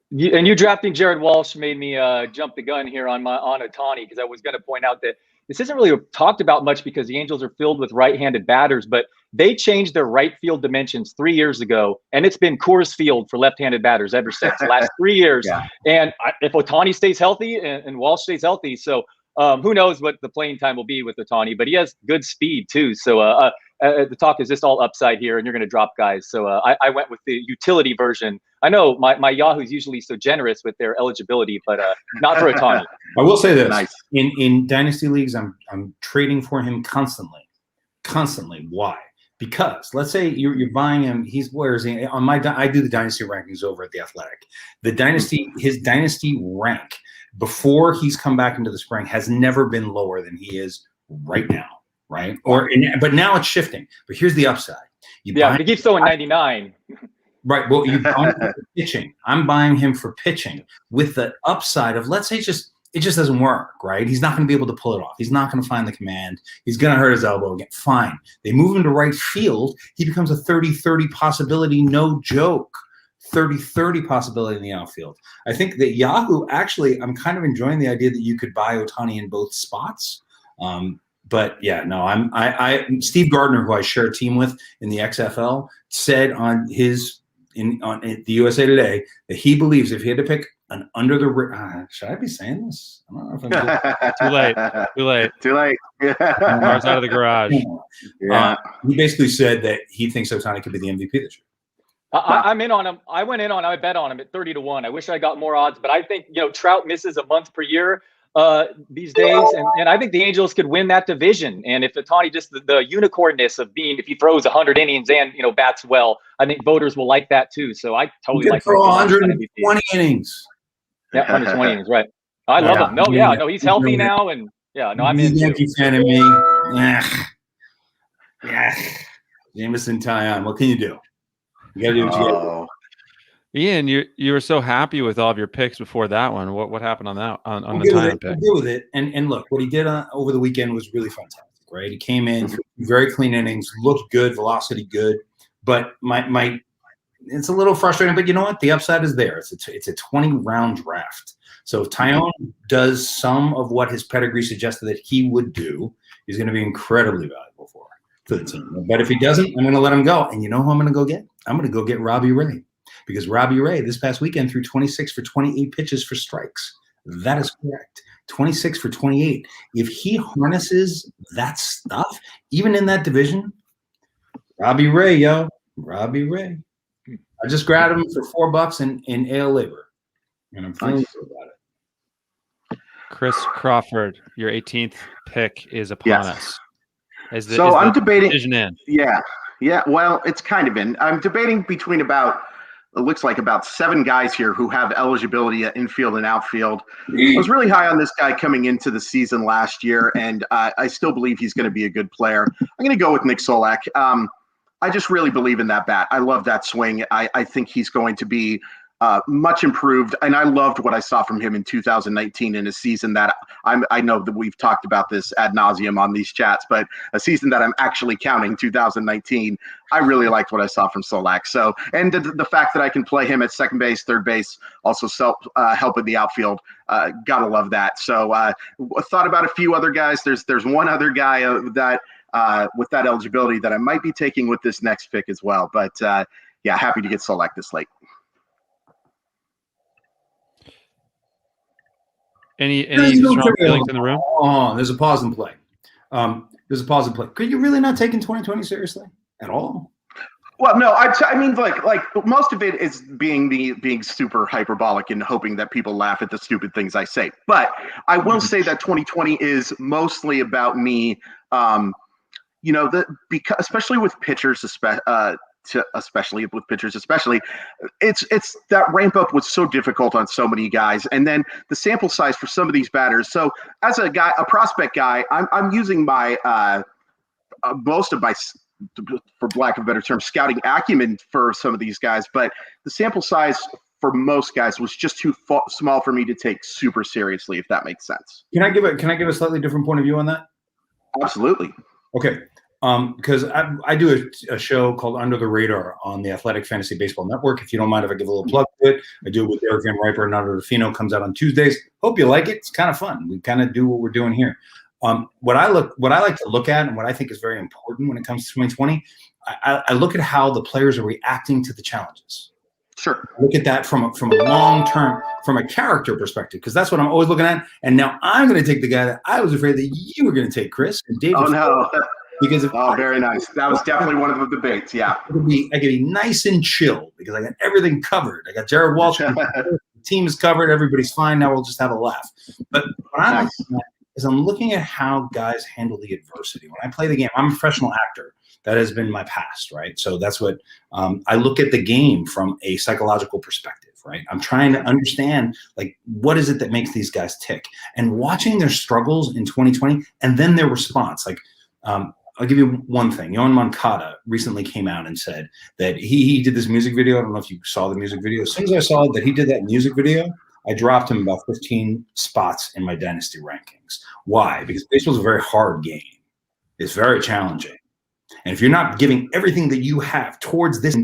And you drafting Jared Walsh made me jump the gun here on Ohtani, because I was going to point out that this isn't really talked about much because the Angels are filled with right-handed batters, but they changed their right field dimensions 3 years ago, and it's been Coors Field for left-handed batters ever since the last 3 years. Yeah. And if Ohtani stays healthy and Walsh stays healthy, so who knows what the playing time will be with Ohtani, but he has good speed too. So the talk is just all upside here, and you're going to drop guys. So I went with the utility version. I know my Yahoo's usually so generous with their eligibility, but not for Ohtani.
I will say this:
Nice.
in dynasty leagues, I'm trading for him constantly. Constantly. Why? Because let's say you're buying him. Where is he on my? I do the dynasty rankings over at the Athletic. His dynasty rank before he's come back into the spring has never been lower than he is right now. Right? But now it's shifting. But here's the upside.
He keeps throwing 99.
Right. Well, you buy him for pitching. I'm buying him for pitching with the upside of, let's say, it just doesn't work, right? He's not going to be able to pull it off. He's not going to find the command. He's going to hurt his elbow again. Fine. They move him to right field. He becomes a 30-30 possibility. No joke. 30-30 possibility in the outfield. I think that Yahoo, actually, I'm kind of enjoying the idea that you could buy Ohtani in both spots. But yeah, no, I'm Steve Gardner, who I share a team with in the XFL, said on the USA Today that he believes if he had to pick an under the should I be saying this? I don't know if I'm
Too late. Cars out of the garage.
Yeah. He basically said that he thinks Ohtani could be the MVP this year.
I'm in on him. I bet on him at 30-1. I wish I got more odds, but I think Trout misses a month per year these days, and I think the Angels could win that division. And if Ohtani, just the unicornness of being, if he throws 100 innings and bats well, I think voters will like that too. So I totally like
throw 120 innings.
Yeah, 120 innings, right? I love him. No, he's healthy now, and I'm in.
Yankee fan of me. Jameson Taillon. What can you do? You gotta do what you gotta do.
Ian, you were so happy with all of your picks before that one. What happened on that on the Taillon pick?
I'm good with it. And look, what he did over the weekend was really fantastic, right? He came in, very clean innings, looked good, velocity good. But it's a little frustrating. But you know what? The upside is there. It's a 20-round draft. So if Taillon does some of what his pedigree suggested that he would do, he's going to be incredibly valuable for the team. But if he doesn't, I'm going to let him go. And you know who I'm going to go get? I'm going to go get Robbie Ray. Because Robbie Ray this past weekend threw 26 for 28 pitches for strikes. That is correct. 26 for 28. If he harnesses that stuff, even in that division, Robbie Ray, yo. Robbie Ray. I just grabbed him for $4 in AL labor. And I'm feeling good about it.
Chris Crawford, your 18th pick is upon us.
I'm debating.
Decision in?
Yeah. Well, it's kind of in. I'm debating between it looks like about 7 guys here who have eligibility at infield and outfield. I was really high on this guy coming into the season last year, and I still believe he's going to be a good player. I'm going to go with Nick Solak. I just really believe in that bat. I love that swing. I think he's going to be much improved, and I loved what I saw from him in 2019 in a season that I know that we've talked about this ad nauseum on these chats, but a season that I'm actually counting, 2019, I really liked what I saw from Solak. So, and the fact that I can play him at second base, third base, also help in the outfield, gotta love that. So, thought about a few other guys. There's one other guy that with that eligibility that I might be taking with this next pick as well. But yeah, happy to get Solak this late.
Any strong feelings in the room?
Oh, there's a pause and play. Could you really not taking 2020 seriously at all?
Well, no, I mean, like most of it is being super hyperbolic and hoping that people laugh at the stupid things I say. But I will say that 2020 is mostly about me, because especially with pitchers, especially it's that ramp up was so difficult on so many guys, and then the sample size for some of these batters. So as a prospect guy, I'm using my most of my, for lack of a better term, scouting acumen for some of these guys, but the sample size for most guys was just too small for me to take super seriously, if that makes sense.
Can I give a slightly different point of view on that?
Absolutely.
Okay. Because I do a show called Under the Radar on the Athletic Fantasy Baseball Network. If you don't mind if I give a little plug to it, I do it with Eric Van Riper and Nader Rufino. Comes out on Tuesdays. Hope you like it. It's kind of fun. We kind of do what we're doing here. What I like to look at and what I think is very important when it comes to 2020, I look at how the players are reacting to the challenges.
Sure.
Look at that from a long term, from a character perspective, because that's what I'm always looking at. And now I'm going to take the guy that I was afraid that you were going to take, Chris. And David.
Oh no.
Because if
very nice. That was definitely one of the debates. Yeah,
I could be nice and chill because I got everything covered. I got Jared Walsh. The team is covered. Everybody's fine. Now we'll just have a laugh. But what I'm looking at is I'm looking at how guys handle the adversity. When I play the game, I'm a professional actor. That has been my past, right? So that's what I look at the game from a psychological perspective, right? I'm trying to understand, like, what is it that makes these guys tick? And watching their struggles in 2020 and then their response. Like, I'll give you one thing. Yohan Moncada recently came out and said that he did this music video. I don't know if you saw the music video. As soon as I saw that he did that music video, I dropped him about 15 spots in my dynasty rankings. Why? Because baseball is a very hard game. It's very challenging. And if you're not giving everything that you have towards this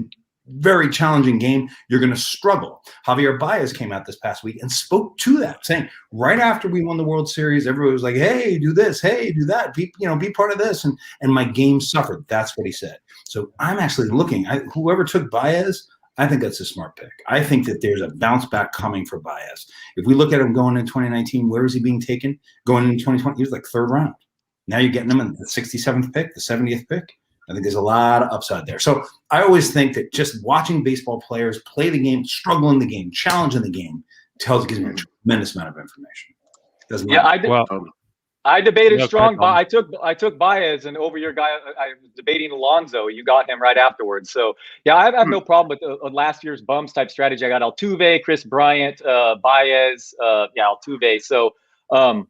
very challenging game, you're going to struggle. Javier Baez came out this past week and spoke to that, saying right after we won the World Series, everybody was like, hey, do this, hey, do that, be part of this. And my game suffered. That's what he said. So I'm actually looking. Whoever took Baez, I think that's a smart pick. I think that there's a bounce back coming for Baez. If we look at him going in 2019, where is he being taken? Going in 2020, he was like third round. Now you're getting him in the 67th pick, the 70th pick. I think there's a lot of upside there. So I always think that just watching baseball players play the game, struggle in the game, challenge in the game, gives me a tremendous amount of information.
I debated strong. I took Baez, and over your guy, I was debating Alonso. You got him right afterwards. So yeah, I have no problem with last year's bums type strategy. I got Altuve, Chris Bryant, Baez, Altuve. So I'm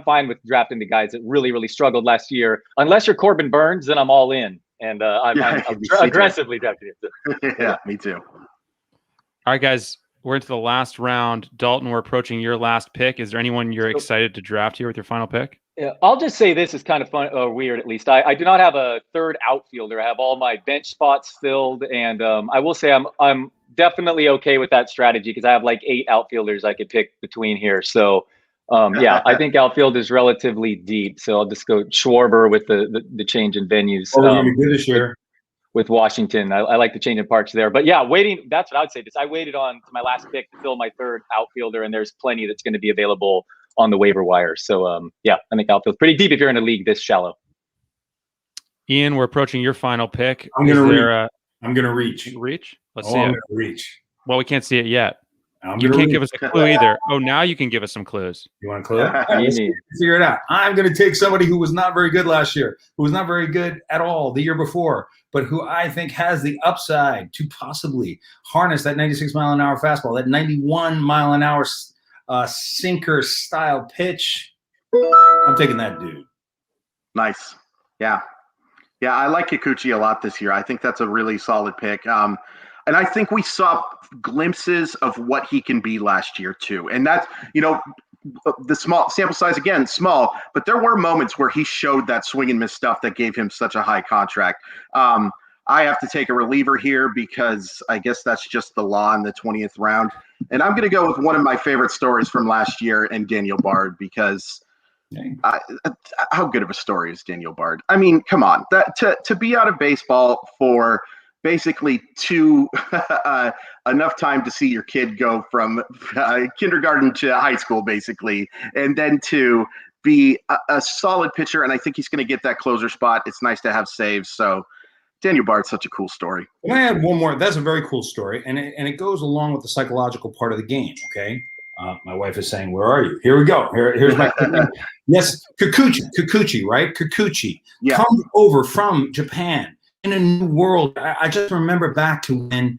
fine with drafting the guys that really struggled last year. Unless you're Corbin Burns, then I'm all in, and I'm aggressively drafting it.
Yeah, me too.
All right, guys, we're into the last round. Dalton, we're approaching your last pick. Is there anyone you're excited to draft here with your final pick?
Yeah, I'll just say this is kind of fun or weird. At least I do not have a third outfielder. I have all my bench spots filled, and I will say I'm definitely okay with that strategy because I have like 8 outfielders I could pick between here. So. I think outfield is relatively deep, so I'll just go Schwarber with the change in venues.
This year
with Washington, I like the change in parks there. But yeah, waiting. That's what I would say. I waited on to my last pick to fill my third outfielder, and there's plenty that's going to be available on the waiver wire. So I think outfield's pretty deep if you're in a league this shallow.
Ian, we're approaching your final pick.
I'm going to reach.
Reach? Let's
see
it.
I'm going to reach.
Well, we can't see it yet. You can't give us a clue either. Oh, now you can give us some clues.
You want a clue? Let's figure it out. I'm going to take somebody who was not very good last year, who was not very good at all the year before, but who I think has the upside to possibly harness that 96-mile-an-hour fastball, that 91-mile-an-hour sinker style pitch. I'm taking that dude.
Nice. Yeah, I like Kikuchi a lot this year. I think that's a really solid pick. And I think we saw glimpses of what he can be last year too. And that's, the small sample size, again, small, but there were moments where he showed that swing and miss stuff that gave him such a high contract. I have to take a reliever here because I guess that's just the law in the 20th round. And I'm going to go with one of my favorite stories from last year and Daniel Bard because how good of a story is Daniel Bard? I mean, come on, to be out of baseball for basically enough time to see your kid go from kindergarten to high school, basically, and then to be a solid pitcher. And I think he's going to get that closer spot. It's nice to have saves. So Daniel Bard's such a cool story.
Can I add one more? That's a very cool story. And it goes along with the psychological part of the game. Okay. My wife is saying, where are you? Here we go. Here's my yes. Kikuchi, right? Kikuchi comes over from Japan. In a new world. I just remember back to when,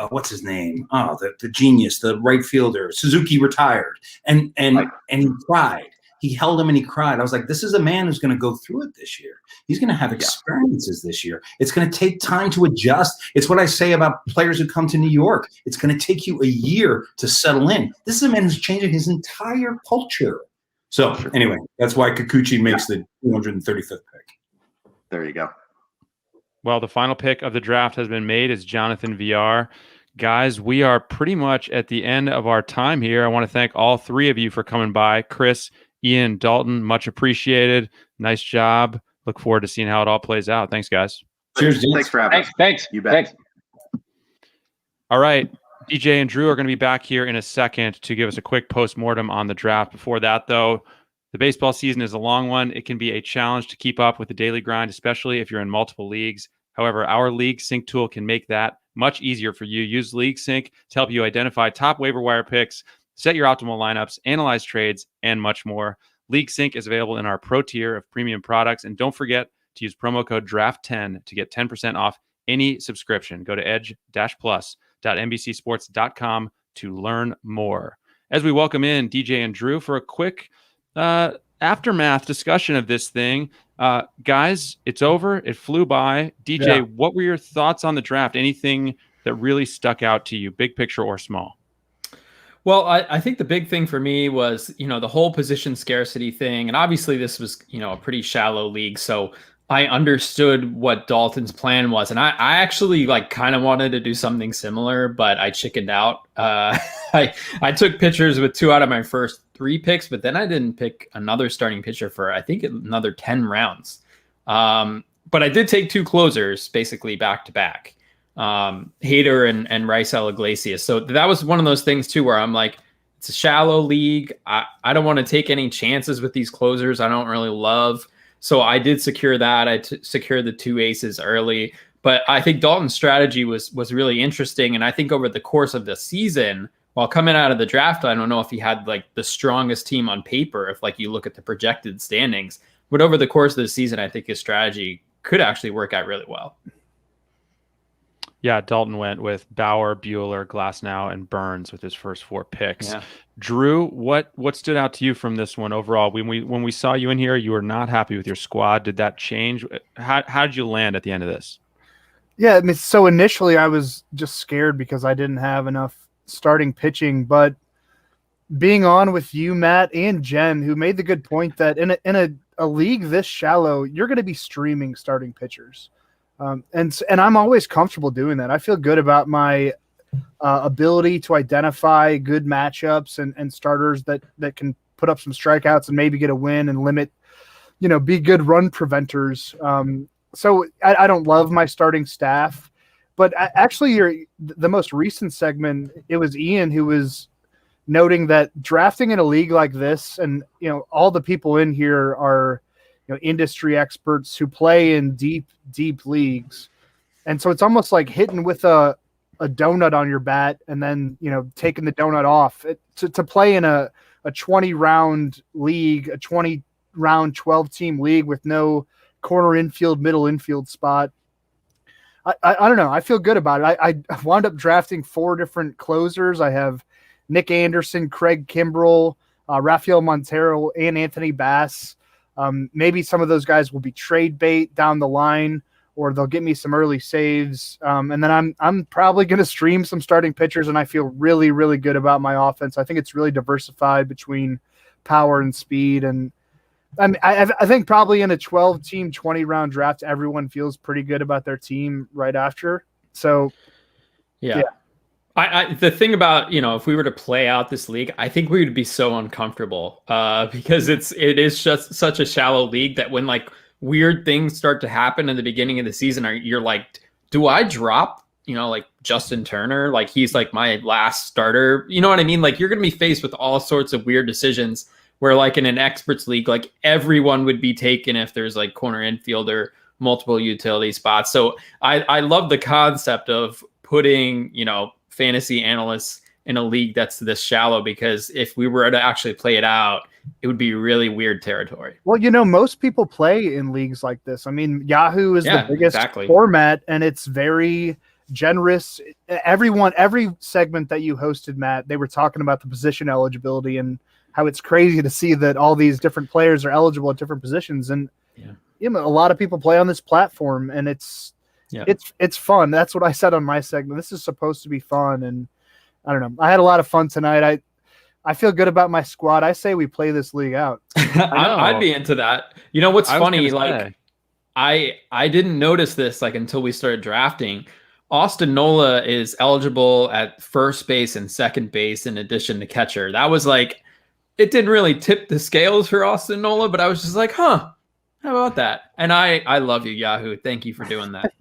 what's his name? Oh, the genius, the right fielder, Suzuki retired, and he cried. He held him and he cried. I was like, this is a man who's going to go through it this year. He's going to have experiences this year. It's going to take time to adjust. It's what I say about players who come to New York. It's going to take you a year to settle in. This is a man who's changing his entire culture. So anyway, that's why Kikuchi makes the 235th pick.
There you go.
Well, the final pick of the draft has been made. It's Jonathan VR. Guys, we are pretty much at the end of our time here. I want to thank all 3 of you for coming by. Chris, Ian, Dalton, much appreciated. Nice job. Look forward to seeing how it all plays out. Thanks, guys.
Cheers.
Thanks for having us.
Thanks.
You bet.
Thanks.
All right. DJ and Drew are going to be back here in a second to give us a quick postmortem on the draft. Before that, though, The baseball season is a long one. It can be a challenge to keep up with the daily grind, especially if you're in multiple leagues. However, our League Sync tool can make that much easier for you. Use League Sync to help you identify top waiver wire picks, set your optimal lineups, analyze trades, and much more. League Sync is available in our Pro tier of premium products. And don't forget to use promo code DRAFT10 to get 10% off any subscription. Go to edge-plus.nbcsports.com to learn more. As we welcome in DJ and Drew for a quick aftermath discussion of this thing. Guys, it's over. It flew by. DJ, What were your thoughts on the draft? Anything that really stuck out to you, big picture or small?
Well, I think the big thing for me was, the whole position scarcity thing. And obviously this was, a pretty shallow league. So I understood what Dalton's plan was. And I actually kind of wanted to do something similar, but I chickened out. I took pitchers with 2 out of my first 3 picks, but then I didn't pick another starting pitcher for, I think, another 10 rounds. But I did take 2 closers basically back to back. Hader and Raisel Iglesias. So that was one of those things too, where I'm like, it's a shallow league. I don't want to take any chances with these closers. I don't really love. So I did secure that. I secured the 2 aces early, but I think Dalton's strategy was really interesting. And I think over the course of the season, while coming out of the draft, I don't know if he had the strongest team on paper, if you look at the projected standings, but over the course of the season, I think his strategy could actually work out really well.
Yeah, Dalton went with Bauer, Buehler, Glasnow, and Burns with his first 4 picks.
Yeah.
Drew, what stood out to you from this one overall? When we saw you in here, you were not happy with your squad. Did that change? How did you land at the end of this?
Yeah, so initially I was just scared because I didn't have enough starting pitching, but being on with you, Matt, and Jen, who made the good point that in a league this shallow, you're going to be streaming starting pitchers. And I'm always comfortable doing that. I feel good about my ability to identify good matchups and starters that can put up some strikeouts and maybe get a win and limit, be good run preventers. So I don't love my starting staff, but actually the most recent segment, it was Ian who was noting that drafting in a league like this, and, all the people in here are, industry experts who play in deep leagues. And so it's almost like hitting with a donut on your bat and then, taking the donut off. To play in a 20-round league, a 20-round 12-team league with no corner infield, middle infield spot. I don't know. I feel good about it. I wound up drafting 4 different closers. I have Nick Anderson, Craig Kimbrell, Rafael Montero, and Anthony Bass. Maybe some of those guys will be trade bait down the line, or they'll get me some early saves. And then I'm probably going to stream some starting pitchers, and I feel really, really good about my offense. I think it's really diversified between power and speed. And I think probably in a 12-team, 20-round draft, everyone feels pretty good about their team right after. So, yeah.
The thing about, if we were to play out this league, I think we would be so uncomfortable because it is just such a shallow league that when weird things start to happen in the beginning of the season, you're like, do I drop, Justin Turner? He's my last starter. You know what I mean? You're going to be faced with all sorts of weird decisions where in an experts league, everyone would be taken if there's corner infielder, multiple utility spots. So I love the concept of putting, fantasy analysts in a league that's this shallow, because if we were to actually play it out, it would be really weird territory.
Well, most people play in leagues like this. I mean, Yahoo is the biggest format, and it's very generous. Every segment that you hosted, Matt, they were talking about the position eligibility and how it's crazy to see that all these different players are eligible at different positions. And a lot of people play on this platform, and it's fun. That's what I said on my segment. This is supposed to be fun, and I don't know. I had a lot of fun tonight. I feel good about my squad. I say we play this league out.
I'd be into that. What's funny? I didn't notice this until we started drafting. Austin Nola is eligible at first base and second base in addition to catcher. That was it didn't really tip the scales for Austin Nola, but I was just how about that? And I love you, Yahoo. Thank you for doing that.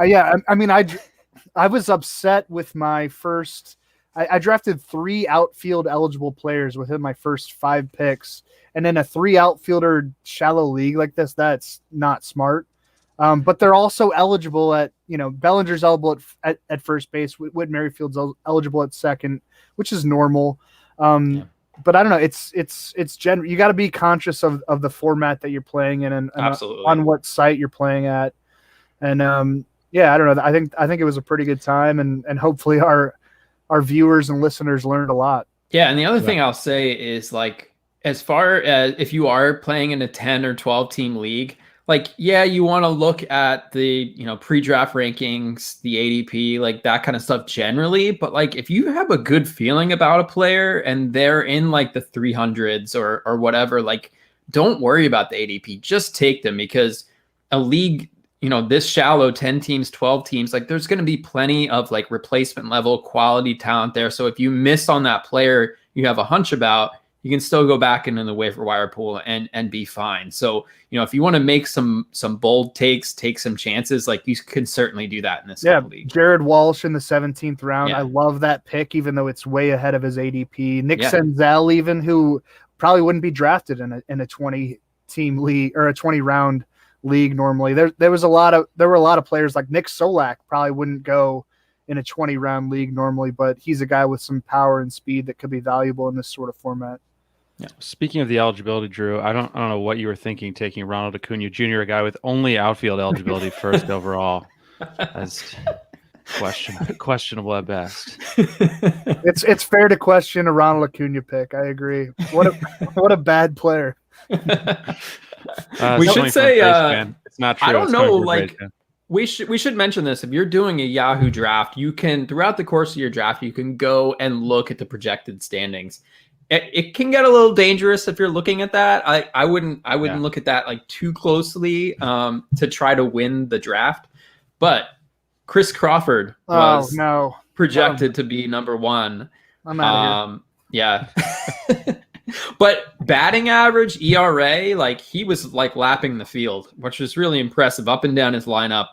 Yeah, I mean, I was upset with my first I drafted 3 outfield eligible players within my first 5 picks, and in a 3 outfielder shallow league like this, that's not smart. But they're also eligible at, Bellinger's eligible at first base. Whit Merrifield's eligible at second, which is normal. But I don't know. It's general. You got to be conscious of the format that you're playing in and
Absolutely.
on what site you're playing at. And I don't know. I think it was a pretty good time, and hopefully our viewers and listeners learned a lot.
Yeah, and the other thing I'll say is, like, as far as if you are playing in a 10 or 12 team league, like, yeah, you want to look at the, pre-draft rankings, the ADP, like that kind of stuff generally. But like, if you have a good feeling about a player and they're in like the 300s or whatever, like, don't worry about the ADP. Just take them, because a league, this shallow, 10 teams, 12 teams, like there's going to be plenty of like replacement level quality talent there. So if you miss on that player you have a hunch about, you can still go back into the waiver wire pool and be fine. So, if you want to make some bold takes, take some chances, like you can certainly do that in this league.
Jared Walsh in the 17th round.
Yeah.
I love that pick, even though it's way ahead of his ADP. Nick Senzel, even, who probably wouldn't be drafted in a 20 team league or a 20 round league normally. There were a lot of players like Nick Solak probably wouldn't go in a 20 round league normally, but he's a guy with some power and speed that could be valuable in this sort of format.
Yeah. Speaking of the eligibility, Drew, I don't know what you were thinking taking Ronald Acuna Jr., a guy with only outfield eligibility first overall. As questionable at best.
It's fair to question a Ronald Acuna pick. I agree. What a bad player.
We should say
it's not true.
I don't know, like we should mention this. If you're doing a Yahoo draft, you can, throughout the course of your draft, you can go and look at the projected standings. It can get a little dangerous if you're looking at that. I wouldn't look at that like too closely to try to win the draft. But Chris Crawford was projected to be number 1.
I'm out of here.
Yeah. But batting average, ERA, like he was like lapping the field, which was really impressive, up and down his lineup,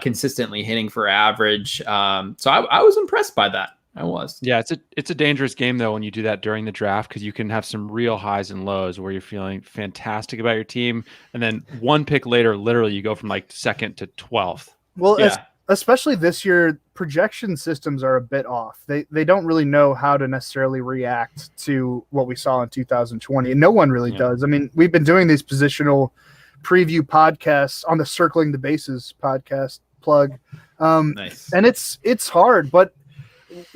consistently hitting for average. So I was impressed by that. I was.
Yeah, it's a dangerous game though when you do that during the draft, because you can have some real highs and lows where you're feeling fantastic about your team, and then one pick later, literally you go from like 2nd to 12th.
Well, especially this year, projection systems are a bit off. They don't really know how to necessarily react to what we saw in 2020, and no one really does. I mean, we've been doing these positional preview podcasts on the Circling the Bases podcast plug,
nice.
And it's hard, but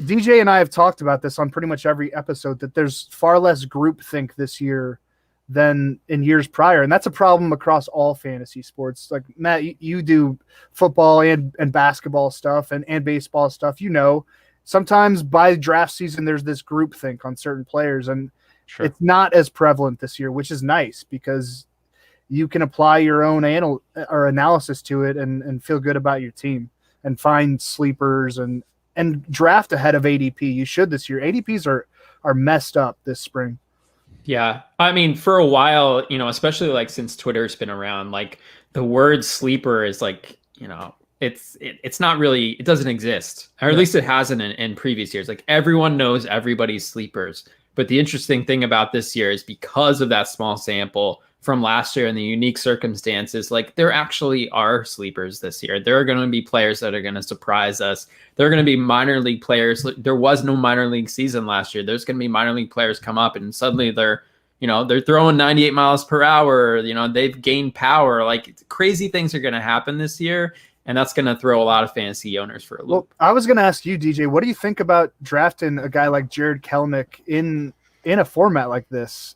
DJ and I have talked about this on pretty much every episode, that there's far less groupthink this year than in years prior. And that's a problem across all fantasy sports. Like Matt, you do football and basketball stuff and baseball stuff. Sometimes by draft season, there's this groupthink on certain players, and it's not as prevalent this year, which is nice because you can apply your own analysis to it and feel good about your team and find sleepers and draft ahead of ADP. You should this year. ADPs are messed up this spring.
Yeah. I mean, for a while, especially like since Twitter's been around, like the word sleeper is like, it's not really, it doesn't exist, or at least it hasn't in previous years. Like everyone knows everybody's sleepers. But the interesting thing about this year is because of that small sample from last year and the unique circumstances, like there actually are sleepers this year. There are going to be players that are going to surprise us. There are going to be minor league players. There was no minor league season last year. There's going to be minor league players come up and suddenly they're throwing 98 miles per hour. They've gained power. Like crazy things are going to happen this year. And that's going to throw a lot of fantasy owners for a loop.
Well, I was going to ask you, DJ, what do you think about drafting a guy like Jared Kellnick in a format like this?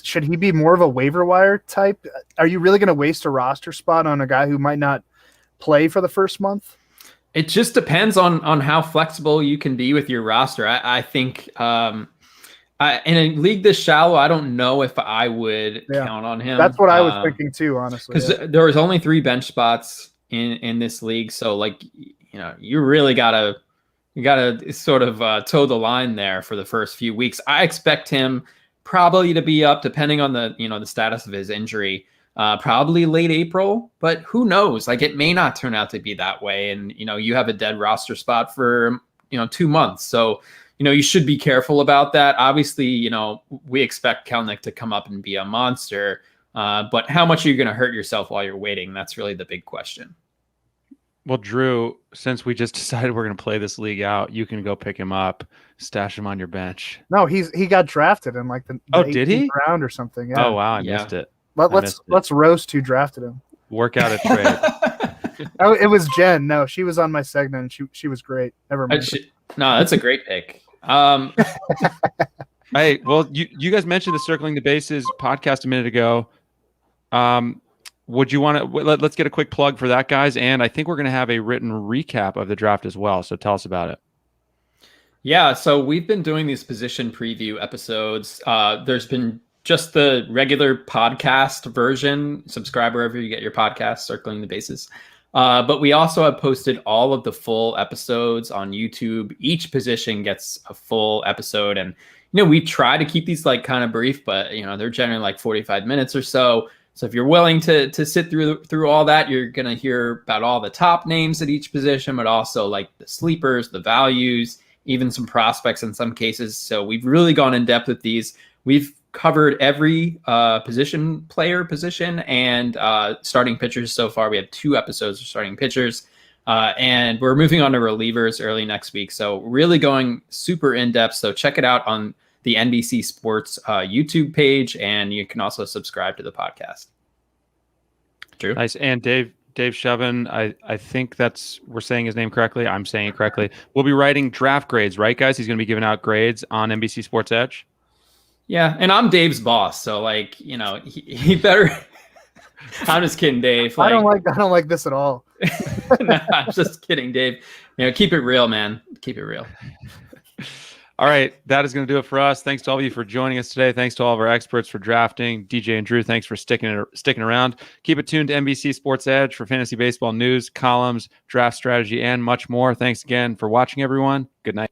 Should he be more of a waiver wire type? Are you really going to waste a roster spot on a guy who might not play for the first month?
It just depends on how flexible you can be with your roster. I think in a league this shallow, I don't know if I would count on him.
That's what I was thinking too, honestly.
Because there was only 3 bench spots in this league, so like you really gotta sort of toe the line there for the first few weeks. I expect him probably to be up, depending on the the status of his injury, probably late April, but who knows? Like it may not turn out to be that way, and you have a dead roster spot for 2 months. So, you should be careful about that. Obviously, we expect Kellnick to come up and be a monster, but how much are you going to hurt yourself while you're waiting? That's really the big question.
Well, Drew, since we just decided we're going to play this league out, you can go pick him up, stash him on your bench.
No, he got drafted in like the
did he?
18th round or something. Yeah.
Oh wow, I missed it.
Let's roast who drafted him.
Work out a trade.
Oh, it was Jen. No, she was on my segment. And she was great. Never mind.
No, that's a great pick.
Hey, well, you guys mentioned the Circling the Bases podcast a minute ago. Would you want to let's get a quick plug for that, guys? And I think we're going to have a written recap of the draft as well. So tell us about it.
Yeah, so we've been doing these position preview episodes. There's been just the regular podcast version. Subscribe wherever you get your podcasts, Circling the Bases. But we also have posted all of the full episodes on YouTube. Each position gets a full episode. And, we try to keep these like kind of brief, but, they're generally like 45 minutes or so. So if you're willing to sit through all that, you're going to hear about all the top names at each position, but also like the sleepers, the values, even some prospects in some cases. So we've really gone in depth with these. We've covered every player position, and starting pitchers so far. We have 2 episodes of starting pitchers, and we're moving on to relievers early next week. So really going super in depth. So check it out on the NBC Sports YouTube page, and you can also subscribe to the podcast. Drew?
Nice. And Dave Shevin, I think we're saying his name correctly. I'm saying it correctly. We'll be writing draft grades, right, guys? He's going to be giving out grades on NBC Sports Edge.
Yeah, and I'm Dave's boss, so he better. I'm just kidding, Dave.
I don't like this at all.
No, I'm just kidding, Dave. Keep it real, man. Keep it real.
All right, that is going to do it for us. Thanks to all of you for joining us today. Thanks to all of our experts for drafting. DJ and Drew, thanks for sticking around. Keep it tuned to NBC Sports Edge for fantasy baseball news, columns, draft strategy, and much more. Thanks again for watching, everyone. Good night.